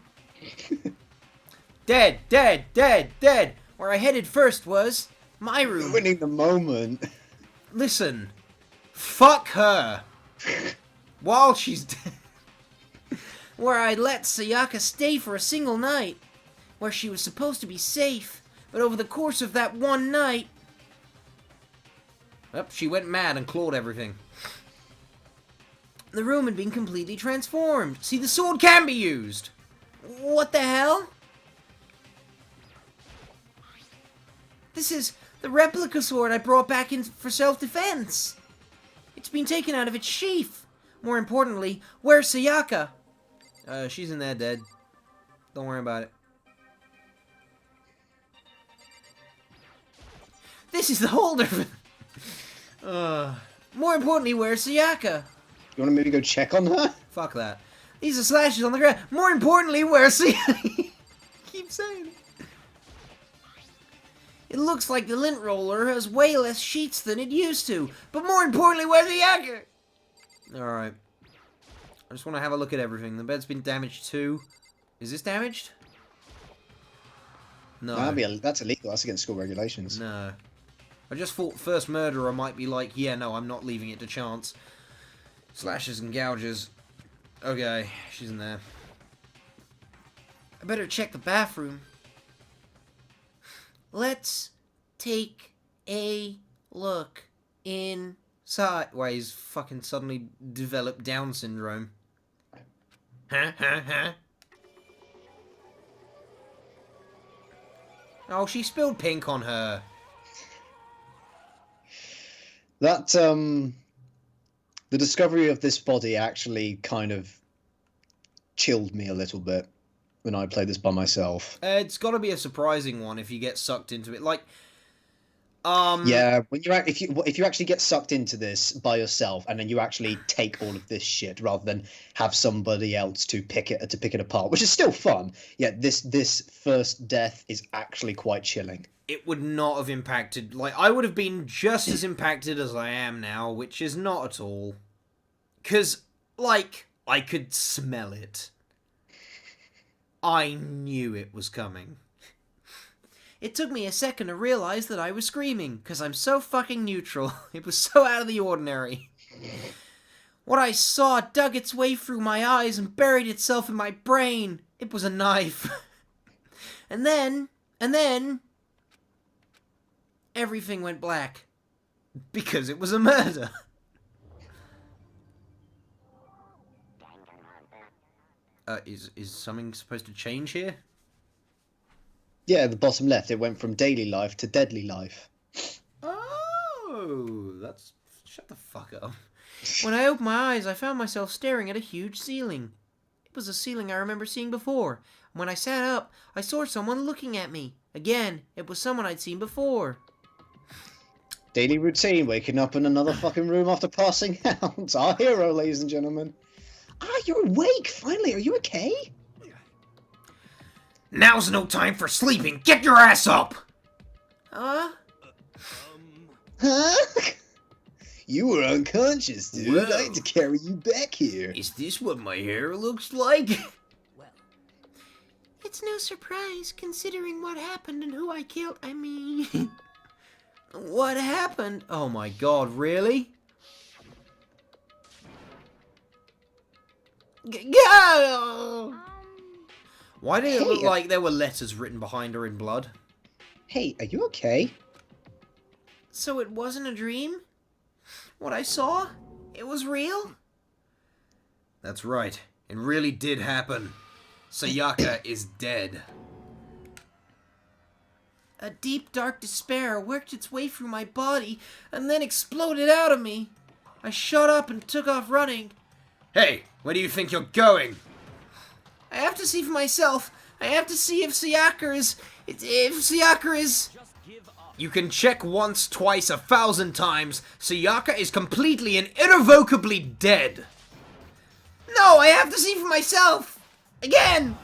Dead, dead, dead, dead. Where I headed first was my room. Winning the moment. Listen, fuck her. While she's dead. Where I let Sayaka stay for a single night. Where she was supposed to be safe. But over the course of that one night... Oh, she went mad and clawed everything. the room had been completely transformed. See, the sword can be used. What the hell? This is the replica sword I brought back in for self-defense. It's been taken out of its sheath. More importantly, where's Sayaka? She's in there dead. Don't worry about it. This is the holder. More importantly, where's Sayaka? You want to maybe go check on her? Fuck that. These are slashes on the ground. More importantly, where's Sayaka? Keep keep saying it. It looks like the lint roller has way less sheets than it used to. But more importantly, where's the anchor? Alright. I just want to have a look at everything. The bed's been damaged too. Is this damaged? No. That's illegal. That's against school regulations. No. I just thought first murderer might be like, yeah, no, I'm not leaving it to chance. Slashes and gouges. Okay, she's in there. I better check the bathroom. Let's take a look inside. Why, he's fucking suddenly developed Down syndrome. Huh? Oh, she spilled pink on her. That, the discovery of this body actually kind of chilled me a little bit when I played this by myself. It's got to be a surprising one if you get sucked into it. Like, yeah, when if you actually get sucked into this by yourself, and then you actually take all of this shit rather than have somebody else to pick it apart, which is still fun. Yeah, this first death is actually quite chilling. It would not have impacted. Like, I would have been just as impacted as I am now, which is not at all. 'Cause, like, I could smell it. I knew it was coming. It took me a second to realize that I was screaming, because I'm so fucking neutral. It was so out of the ordinary. What I saw dug its way through my eyes and buried itself in my brain. It was a knife. And then, everything went black. Because it was a murder. Is something supposed to change here? Yeah, the bottom left, it went from daily life to deadly life. Oh, that's... Shut the fuck up. When I opened my eyes, I found myself staring at a huge ceiling. It was a ceiling I remember seeing before. When I sat up, I saw someone looking at me. Again, it was someone I'd seen before. Daily routine, waking up in another fucking room after passing out. Our hero, ladies and gentlemen. Ah, you're awake, finally. Are you okay? Now's no time for sleeping. Get your ass up! Huh? You were unconscious, dude. Whoa. I had to carry you back here. Is this what my hair looks like? It's no surprise, considering what happened and who I killed. I mean... What happened? Oh my god, really? Go! Why did it look like there were letters written behind her in blood? Hey, are you okay? So it wasn't a dream? What I saw? It was real? That's right. It really did happen. Sayaka is dead. A deep, dark despair worked its way through my body and then exploded out of me. I shot up and took off running. Hey, where do you think you're going? I have to see for myself. I have to see if Sayaka is... You can check once, twice, 1,000 times. Sayaka is completely and irrevocably dead. No, I have to see for myself. Again.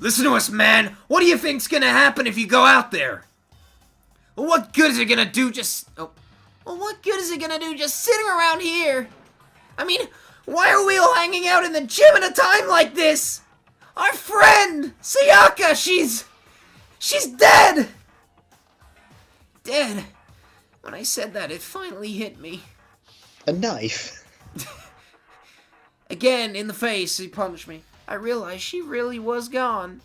Listen to us, man. What do you think's gonna happen if you go out there? Well, what good is it gonna do just... Oh. Well, what good is it gonna do just sitting around here? I mean, why are we all hanging out in the gym at a time like this? Our friend, Sayaka, she's dead. Dead. When I said that, it finally hit me. A knife? Again, in the face, he punched me. I realized she really was gone.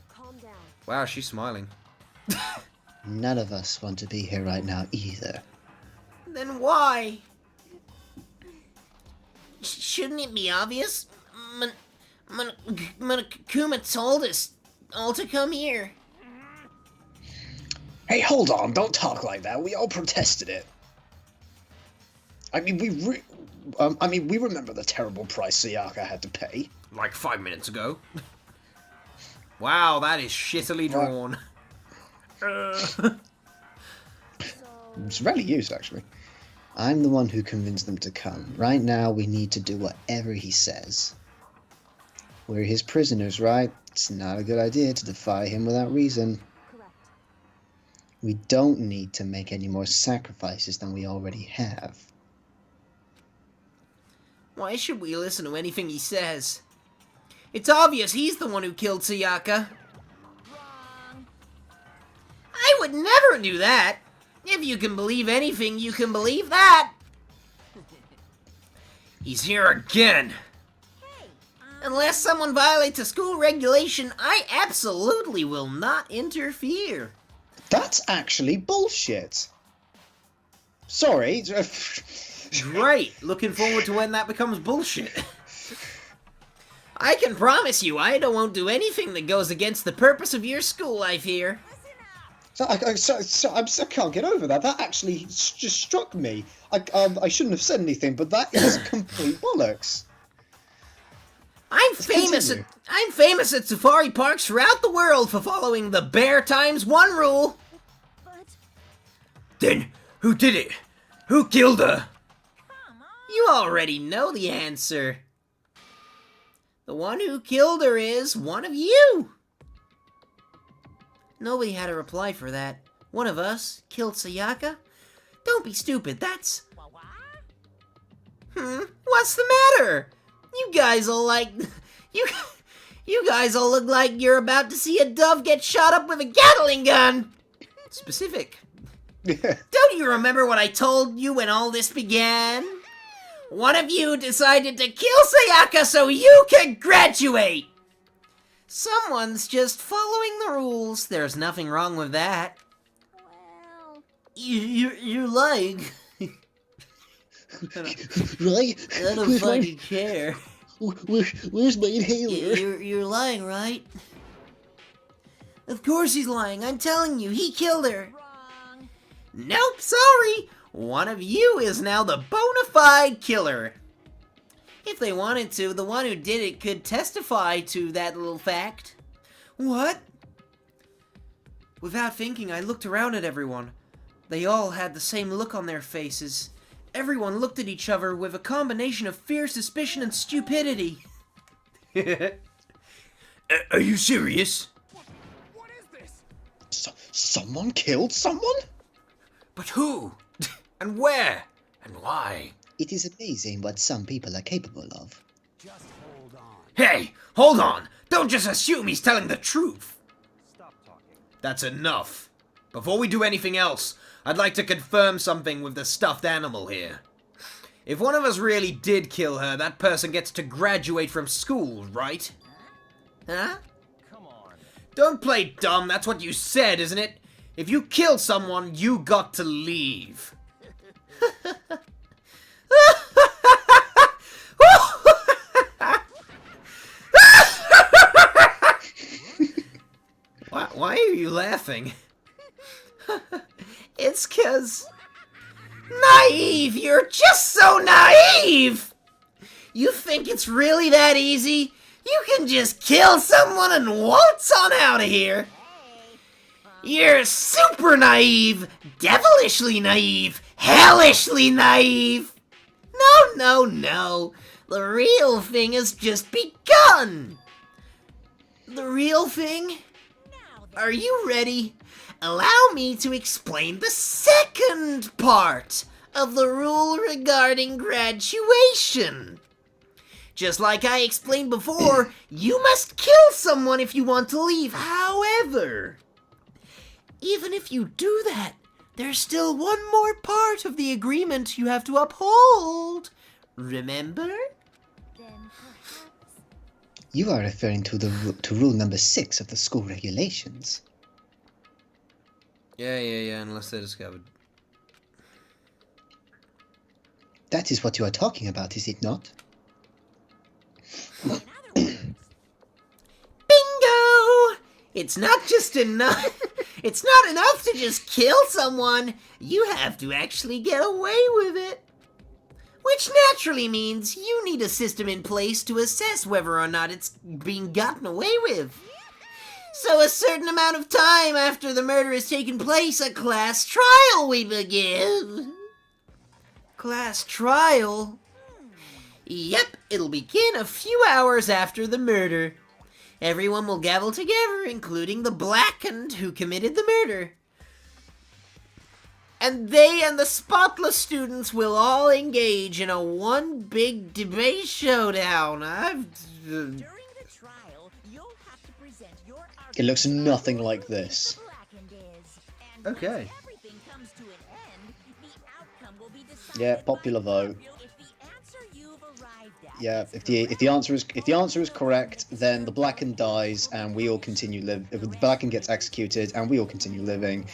Calm down. Wow, she's smiling. None of us want to be here right now either. Then why? Shouldn't it be obvious? Monokuma told us all to come here. Hey, hold on, don't talk like that. We all protested it. I mean, we remember the terrible price Sayaka had to pay. Like 5 minutes ago. Wow, that is shittily drawn. It's rarely used, actually. I'm the one who convinced them to come. Right now, we need to do whatever he says. We're his prisoners, right? It's not a good idea to defy him without reason. Correct. We don't need to make any more sacrifices than we already have. Why should we listen to anything he says? It's obvious he's the one who killed Sayaka. Wrong. I would never do that. If you can believe anything, you can believe that. He's here again. Hey, Unless someone violates a school regulation, I absolutely will not interfere. That's actually bullshit. Sorry. Great. Looking forward to when that becomes bullshit. I can promise you I won't do anything that goes against the purpose of your school life here. I can't get over that. That actually just struck me. I shouldn't have said anything, but that is complete bollocks. I'm famous at safari parks throughout the world for following the Bear Times 1 rule. But Then, who did it? Who killed her? come on. You already know the answer. The one who killed her is one of you. Nobody had a reply for that. One of us killed Sayaka? Don't be stupid, that's... What? What's the matter? You guys all like... You guys all look like you're about to see a dove get shot up with a Gatling gun! Specific. Don't you remember what I told you when all this began? One of you decided to kill Sayaka so you can graduate! Someone's just following the rules. There's nothing wrong with that. Well, You're lying. Right? I don't fucking care. Where's my inhaler? You're lying, right? Of course he's lying. I'm telling you, he killed her. wrong. Nope, sorry. One of you is now the bona fide killer. If they wanted to, the one who did it could testify to that little fact. What? Without thinking, I looked around at everyone. They all had the same look on their faces. Everyone looked at each other with a combination of fear, suspicion, and stupidity. Are you serious? What is this? Someone killed someone? But who? And where? And why? It is amazing what some people are capable of. Just hold on. Hey, hold on! Don't just assume he's telling the truth! Stop talking. That's enough. Before we do anything else, I'd like to confirm something with the stuffed animal here. If one of us really did kill her, that person gets to graduate from school, right? Huh? Come on. Don't play dumb, that's what you said, isn't it? If you kill someone, you got to leave. Why are you laughing? It's 'cause... Naive! You're just so naive! You think it's really that easy? You can just kill someone and waltz on out of here! You're super naive! Devilishly naive! Hellishly naive! No. The real thing has just begun! The real thing? Are you ready? Allow me to explain the second part of the rule regarding graduation. Just like I explained before, you must kill someone if you want to leave. However, even if you do that, there's still one more part of the agreement you have to uphold. Remember? then perhaps You are referring to rule number 6 of the school regulations. Yeah, unless they're discovered. That is what you are talking about, is it not? In other words, Bingo! It's not just enough. It's not enough to just kill someone. You have to actually get away with it. Which naturally means you need a system in place to assess whether or not it's being gotten away with. So a certain amount of time after the murder has taken place, a class trial we begin. Class trial? Yep, it'll begin a few hours after the murder. Everyone will gavel together, including the blackened who committed the murder. And they and the spotless students will all engage in a one big debate showdown. During the trial, you'll have to present your argument. It looks nothing like this. The blackened is. And Okay. once everything comes to an end, the outcome will be decided Yeah, by popular vote. If the answer you've arrived at Yeah, is if the answer is correct, then the blackened dies and we all continue live. If the blackened gets executed and we all continue living,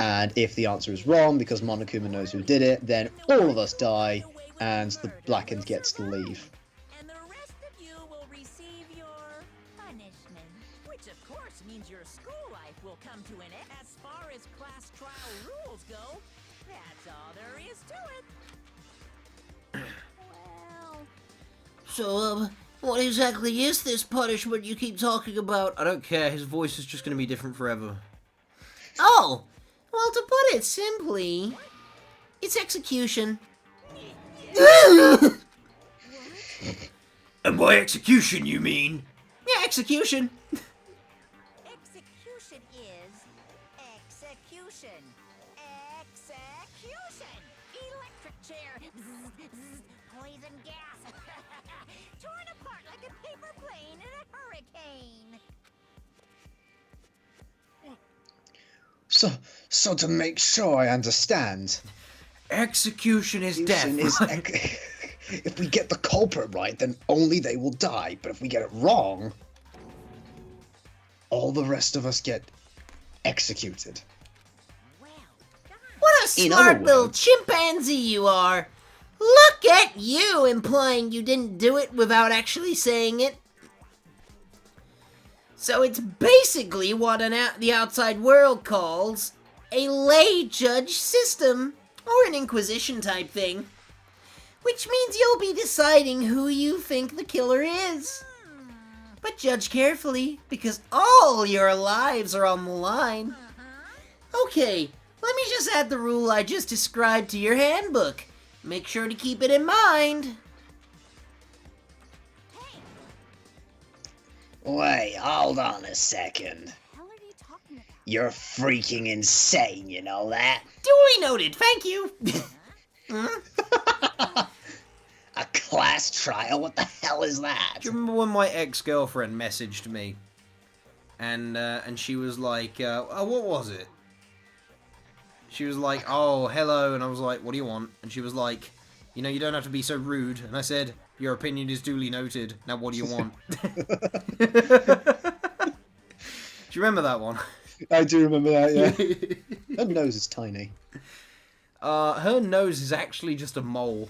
and if the answer is wrong because Monokuma knows who did it, then all of us die and the blackened gets to leave. And the rest of you will receive your punishment. Which of course means your school life will come to an end. As far as class trial rules go, that's all there is to it. Well, So, what exactly is this punishment you keep talking about? I don't care, his voice is just gonna be different forever. Oh! Well, to put it simply, it's execution. And by execution, you mean? Yeah, execution. execution is execution. Execution. Electric chair. Bzz, bzz, poison gas. Torn apart like a paper plane in a hurricane. So to make sure I understand, Execution is death. execution is if we get the culprit right, then only they will die. But if we get it wrong, all the rest of us get executed. Well done. What a In smart other little words- chimpanzee you are! Look at you implying you didn't do it without actually saying it. So it's basically what the outside world calls a lay judge system, or an inquisition type thing. Which means you'll be deciding who you think the killer is. But judge carefully, because all your lives are on the line. Okay, let me just add the rule I just described to your handbook. Make sure to keep it in mind. Wait, hold on a second. The hell are you talking about? You're freaking insane, you know that? Duly noted, thank you. A class trial? What the hell is that? Do you remember when my ex-girlfriend messaged me? And she was like, oh, what was it? She was like, oh, hello, and I was like, what do you want? And she was like, you know, you don't have to be so rude. And I said, your opinion is duly noted. Now what do you want? Do you remember that one? I do remember that, yeah. Her nose is tiny. Her nose is actually just a mole.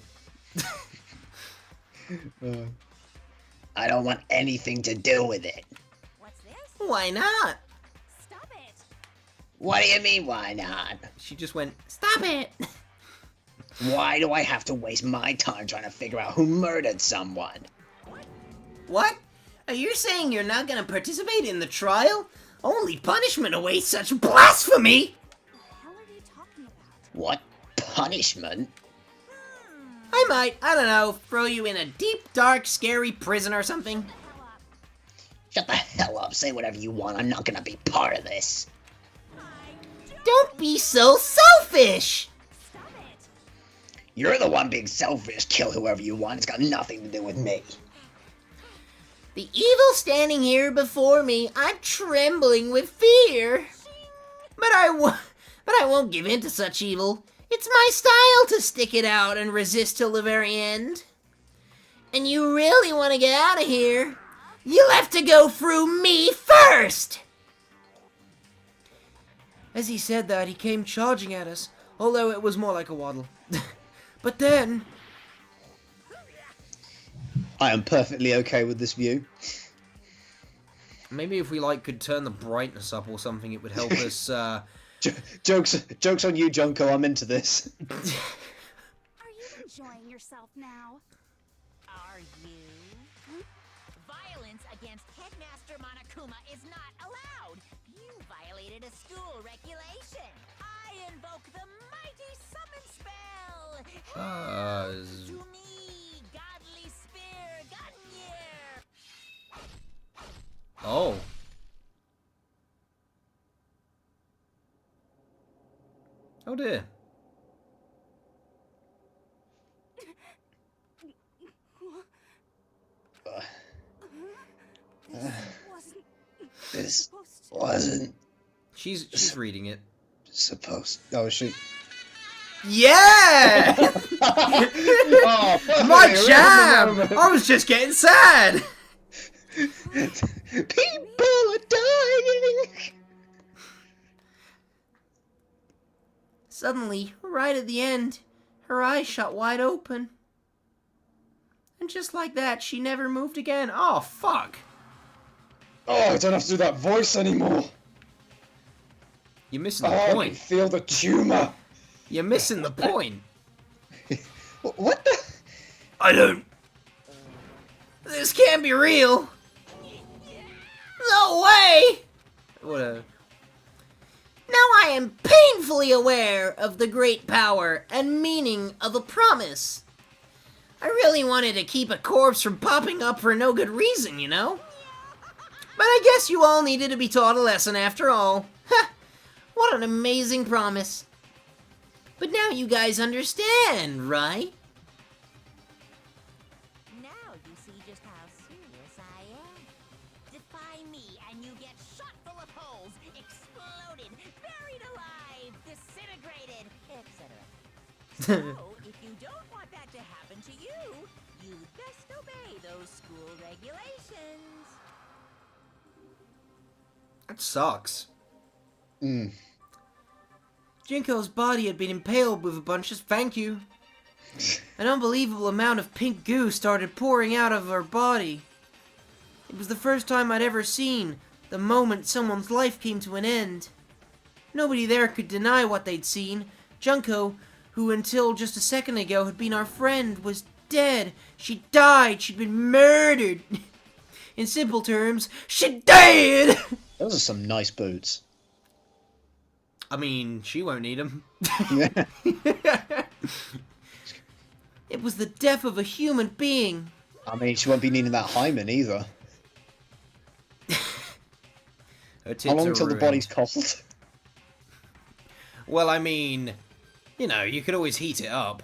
I don't want anything to do with it. What's this? Why not? Stop it. What do you mean, why not? She just went, stop it. Why do I have to waste my time trying to figure out who murdered someone? What? Are you saying you're not gonna participate in the trial? Only punishment awaits such blasphemy! The hell are you talking about? What punishment? I might, I don't know, throw you in a deep, dark, scary prison or something. Shut the hell up, say whatever you want, I'm not gonna be part of this. Don't be so selfish! Stop it. You're the one being selfish, kill whoever you want, it's got nothing to do with me. The evil standing here before me, I'm trembling with fear. But I won't give in to such evil. It's my style to stick it out and resist till the very end. And you really want to get out of here? You'll have to go through me first! As he said that, he came charging at us, although it was more like a waddle. But then... I am perfectly okay with this view. Maybe if we, could turn the brightness up or something, it would help us, Jokes on you, Junko, I'm into this. Are you enjoying yourself now? Are you? Violence against Headmaster Monokuma is not allowed. You violated a school regulation. I invoke the mighty summon spell. To me, godly dear. This wasn't She's reading it. supposed. Oh, she. Yeah! Oh, My perfect. jam! I was just getting sad! People are dying. Suddenly, right at the end, her eyes shut wide open. And just like that, she never moved again. Oh, fuck. Oh, I don't have to do that voice anymore. You're missing Oh, the I can point. feel the tumor. You're missing the point. What the? I don't... This can't be real. No way! Whatever. Now I am painfully aware of the great power and meaning of a promise. I really wanted to keep a corpse from popping up for no good reason, you know? But I guess you all needed to be taught a lesson after all. Ha! What an amazing promise. But now you guys understand, right? Now you see just how serious I am. Defy me and you get shot full of holes, exploded, buried alive, disintegrated, etc. So, if you don't want that to happen to you, you'd best obey those school regulations. That sucks. Mm. Jinko's body had been impaled with a bunch of thank you. An unbelievable amount of pink goo started pouring out of her body. It was the first time I'd ever seen the moment someone's life came to an end. Nobody there could deny what they'd seen. Junko, who until just a second ago had been our friend, was dead. She died. She'd been murdered. In simple terms, she died! Those are some nice boots. I mean, she won't need them. Yeah. It was the death of a human being. I mean, she won't be needing that hymen either. Her tits How long are till the ruined. body's cold? Well, I mean, you know, you could always heat it up.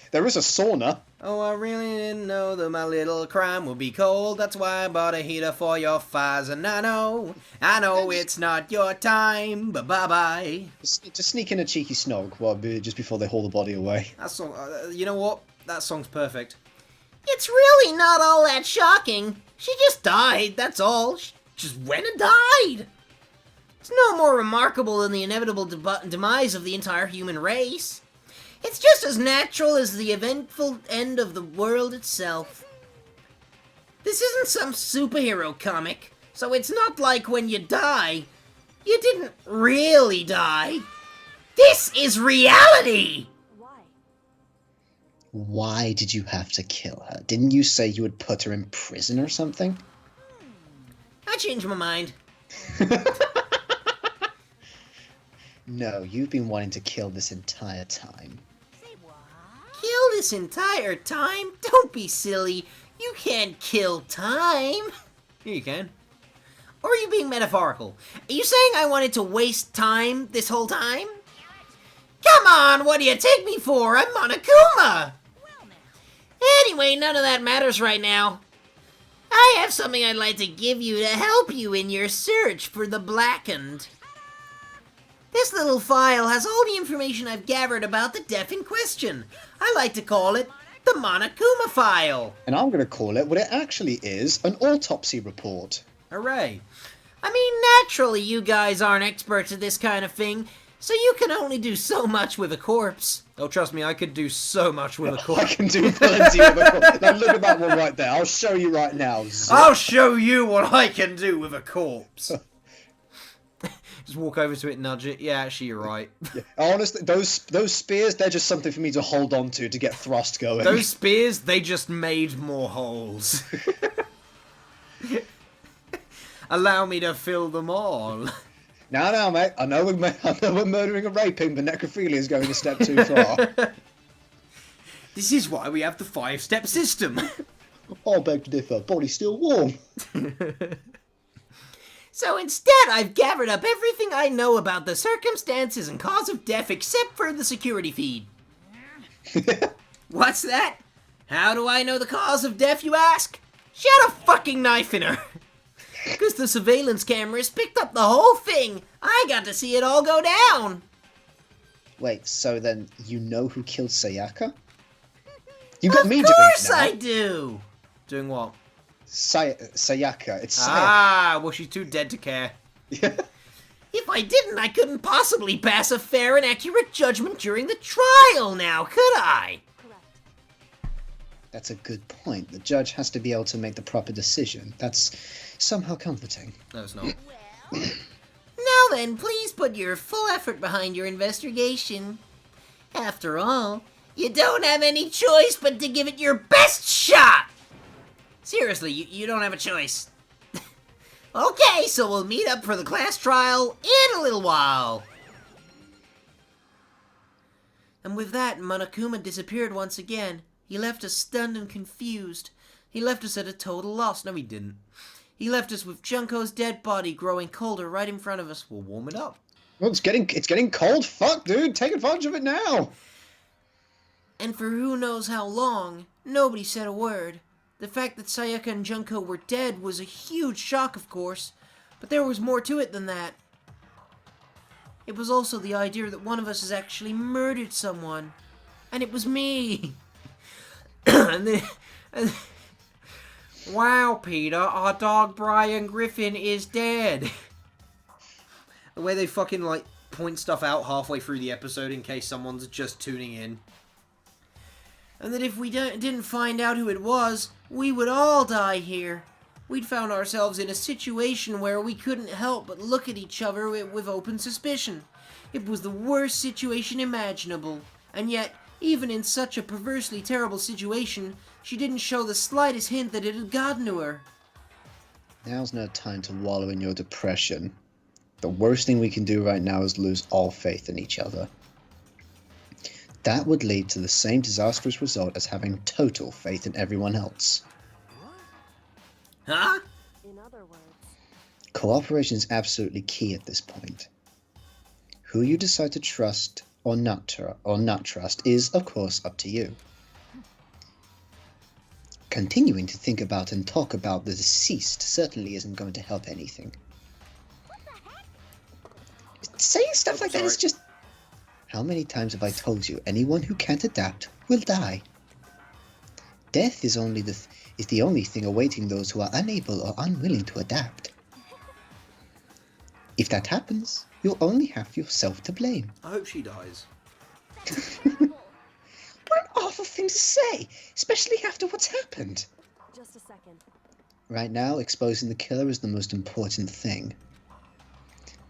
There is a sauna. Oh, I really didn't know that my little crime would be cold. That's why I bought a heater for your fires. And I know it's not your time. But bye-bye. Just sneak in a cheeky snog just before they haul the body away. That song, you know what? That song's perfect. It's really not all that shocking. She just died, that's all. She just went and died. It's no more remarkable than the inevitable demise of the entire human race. It's just as natural as the eventful end of the world itself. This isn't some superhero comic, so it's not like when you die, you didn't really die. This is reality! Why? Why did you have to kill her? Didn't you say you would put her in prison or something? I changed my mind. No, you've been wanting to kill this entire time. Say what? Kill this entire time? Don't be silly. You can't kill time. Yeah, you can. Or are you being metaphorical? Are you saying I wanted to waste time this whole time? Come on, what do you take me for? I'm Monokuma! Well now. Anyway, none of that matters right now. I have something I'd like to give you to help you in your search for the Blackened. This little file has all the information I've gathered about the death in question. I like to call it the Monokuma file. And I'm going to call it what it actually is, an autopsy report. Hooray. I mean, naturally you guys aren't experts at this kind of thing, so you can only do so much with a corpse. Oh, trust me, I could do so much with a I corpse. can do plenty with a corpse. Now look at that one right there. I'll show you right now. Zip. I'll show you what I can do with a corpse. Just walk over to it, nudge it. Yeah, actually, you're right. Yeah. Honestly, those spears, they're just something for me to hold on to get thrust going. Those spears, they just made more holes. Allow me to fill them all. Now, mate. I know we're murdering and raping, but necrophilia is going a step too far. This is why we have the 5-step system. I beg to differ. Body's still warm. So instead, I've gathered up everything I know about the circumstances and cause of death except for the security feed. What's that? How do I know the cause of death, you ask? She had a fucking knife in her. Because the surveillance cameras picked up the whole thing. I got to see it all go down. Wait, so then you know who killed Sayaka? You got me doing Of course it now. I do. Doing what? Sayaka. It's Sayaka. Ah, well, she's too dead to care. If I didn't, I couldn't possibly pass a fair and accurate judgment during the trial now, could I? That's a good point. The judge has to be able to make the proper decision. That's somehow comforting. No, it's not. Well, Now then, please put your full effort behind your investigation. After all, you don't have any choice but to give it your best shot! Seriously, you don't have a choice. Okay, so we'll meet up for the class trial in a little while. And with that, Monokuma disappeared once again. He left us stunned and confused. He left us at a total loss. No, he didn't. He left us with Junko's dead body growing colder right in front of us. We'll warm it up. Well, it's getting cold. Fuck, dude. Take advantage of it now. And for who knows how long, nobody said a word. The fact that Sayaka and Junko were dead was a huge shock, of course, but there was more to it than that. It was also the idea that one of us has actually murdered someone. And it was me. and wow, Peter, our dog Brian Griffin is dead. The way they fucking, like, point stuff out halfway through the episode in case someone's just tuning in. And that if we didn't find out who it was, we would all die here. We'd found ourselves in a situation where we couldn't help but look at each other with open suspicion. It was the worst situation imaginable. And yet, even in such a perversely terrible situation, she didn't show the slightest hint that it had gotten to her. Now's no time to wallow in your depression. The worst thing we can do right now is lose all faith in each other. That would lead to the same disastrous result as having total faith in everyone else. Huh? In other words, Cooperation is absolutely key at this point. Who you decide to trust or not trust is, of course, up to you. Continuing to think about and talk about the deceased certainly isn't going to help anything. Saying stuff like that is just... How many times have I told you, anyone who can't adapt will die? Death is the only thing awaiting those who are unable or unwilling to adapt. If that happens, you'll only have yourself to blame. I hope she dies. What an awful thing to say, especially after what's happened. just a second. Right now, exposing the killer is the most important thing.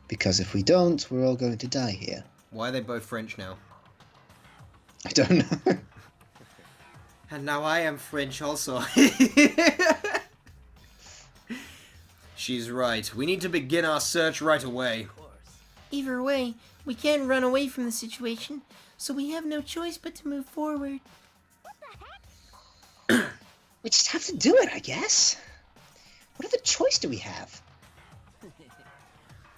Because if we don't, we're all going to die here. Why are they both French now? I don't know. And now I am French also. She's right. We need to begin our search right away. Either way, we can't run away from the situation, so we have no choice but to move forward. We just have to do it, I guess. What other choice do we have?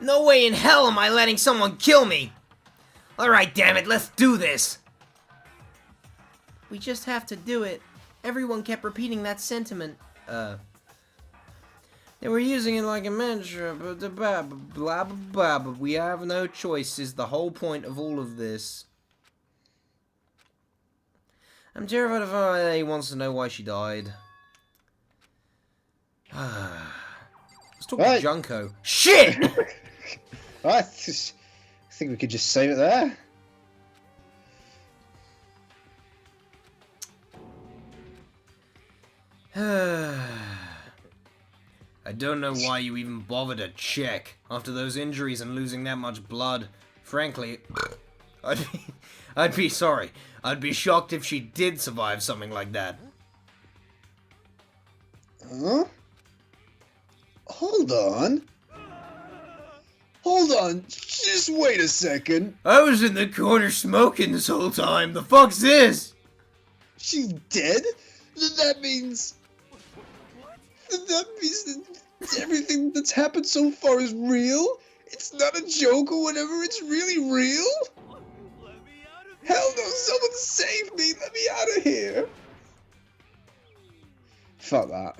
No way in hell am I letting someone kill me! Alright, damn it, let's do this! We just have to do it. Everyone kept repeating that sentiment. They were using it like a mantra, but blah blah blah, but we have no choice is the whole point of all of this. I'm terrified of he wants to know why she died. Let's talk to Right. Junko. Shit! I think we could just save it there. I don't know why you even bothered to check. After those injuries and losing that much blood, frankly, I'd be sorry. I'd be shocked if she did survive something like that. Huh? Hold on. Hold on. Just wait a second. I was in the corner smoking this whole time. The fuck's this? She's dead? That means... That means... Everything that's happened so far is real? It's not a joke or whatever, it's really real? Let me out of Hell no, someone save me! Let me out of here! Fuck that.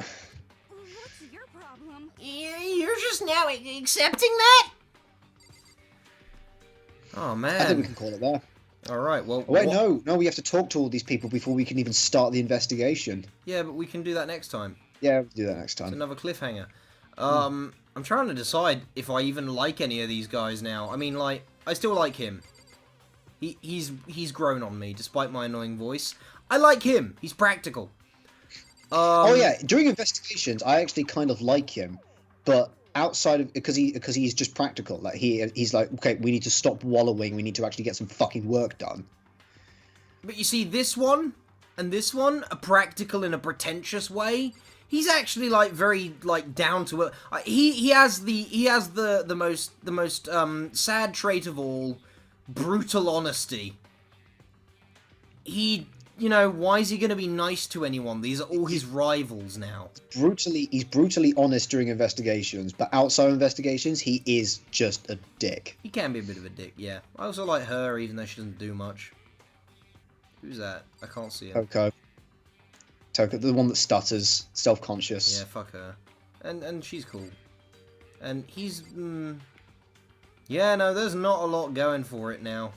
What's your problem? You're just now accepting that? Oh, I think we man. can call it there. Alright, well... Oh, wait, what- no, we have to talk to all these people before we can even start the investigation. Yeah, but we can do that next time. Yeah, we'll do that next It's time. another cliffhanger. I'm trying to decide if I even like any of these guys now. I mean, like, I still like him. He's grown on me, despite my annoying voice. I like him. He's practical. Oh yeah, during investigations, I actually kind of like him, but outside of because he's just practical. Like he's like, okay, we need to stop wallowing. We need to actually get some fucking work done. But you see, this one and this one are practical in a pretentious way. He's actually like very like down to earth. He has the most sad trait of all, brutal honesty. Why is he going to be nice to anyone? These are all his rivals now. He's brutally honest during investigations, but outside of investigations, he is just a dick. He can be a bit of a dick, yeah. I also like her, even though she doesn't do much. Who's that? I can't see her. Toko, the one that stutters, self-conscious. Yeah, fuck her. And she's cool. And he's... Yeah, no, there's not a lot going for it now.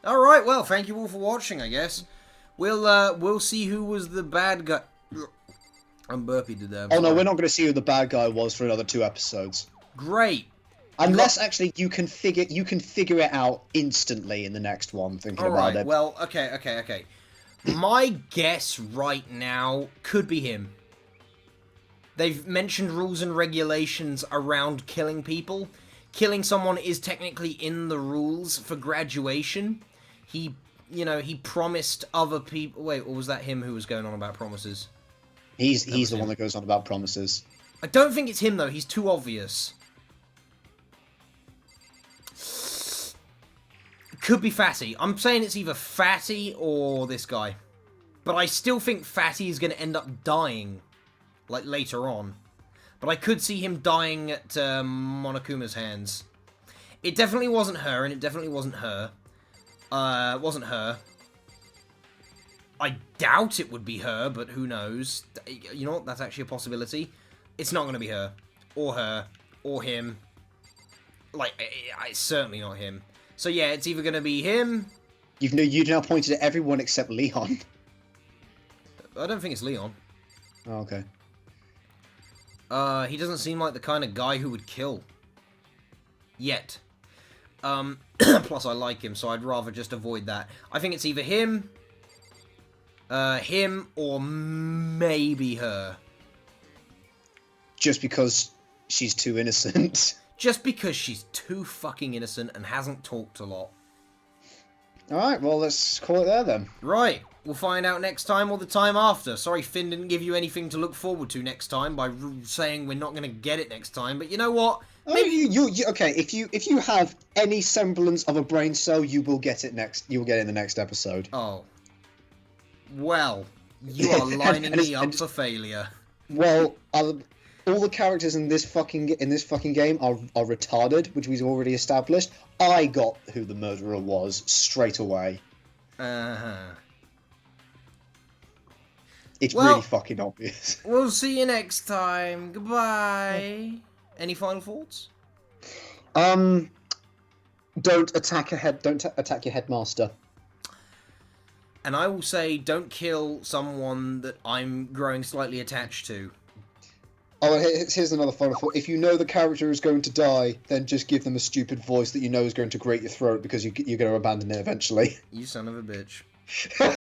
Alright, well, thank you all for watching, I guess. We'll see who was the bad guy. I'm burpy to death. Oh no, we're not going to see who the bad guy was for another 2 episodes. Great. Unless actually you can figure it out instantly in the next one. Thinking about Alright, it. well, okay. My guess right now could be him. They've mentioned rules and regulations around killing people. Killing someone is technically in the rules for graduation. He promised other people... Wait, or was that him who was going on about promises? He's the one that goes on about promises. I don't think it's him, though. He's too obvious. Could be Fatty. I'm saying it's either Fatty or this guy. But I still think Fatty is going to end up dying. Like, later on. But I could see him dying at Monokuma's hands. It definitely wasn't her, and it definitely wasn't her. It wasn't her. I doubt it would be her, but who knows. You know what? That's actually a possibility. It's not going to be her. Or him. Like, it's certainly not him. So yeah, it's either going to be him... You've now pointed at everyone except Leon. I don't think it's Leon. Oh, okay. He doesn't seem like the kind of guy who would kill. Yet. Plus I like him, so I'd rather just avoid that. I think it's either him, or maybe her. Just because she's too innocent. Just because she's too fucking innocent and hasn't talked a lot. Alright, well, let's call it there then. Right, we'll find out next time or the time after. Sorry Finn didn't give you anything to look forward to next time by saying we're not going to get it next time, but you know what? Maybe you okay, if you have any semblance of a brain cell, you will get it you will get it in the next episode. Oh. Well, you are lining me up for failure. Well, all the characters in this fucking game are retarded, which we've already established. I got who the murderer was straight away. Uh-huh. It's really fucking obvious. We'll see you next time. Goodbye. Any final thoughts? Don't attack your headmaster. And I will say, don't kill someone that I'm growing slightly attached to. Oh, here's another final thought. If you know the character is going to die, then just give them a stupid voice that you know is going to grate your throat because you're going to abandon it eventually. You son of a bitch.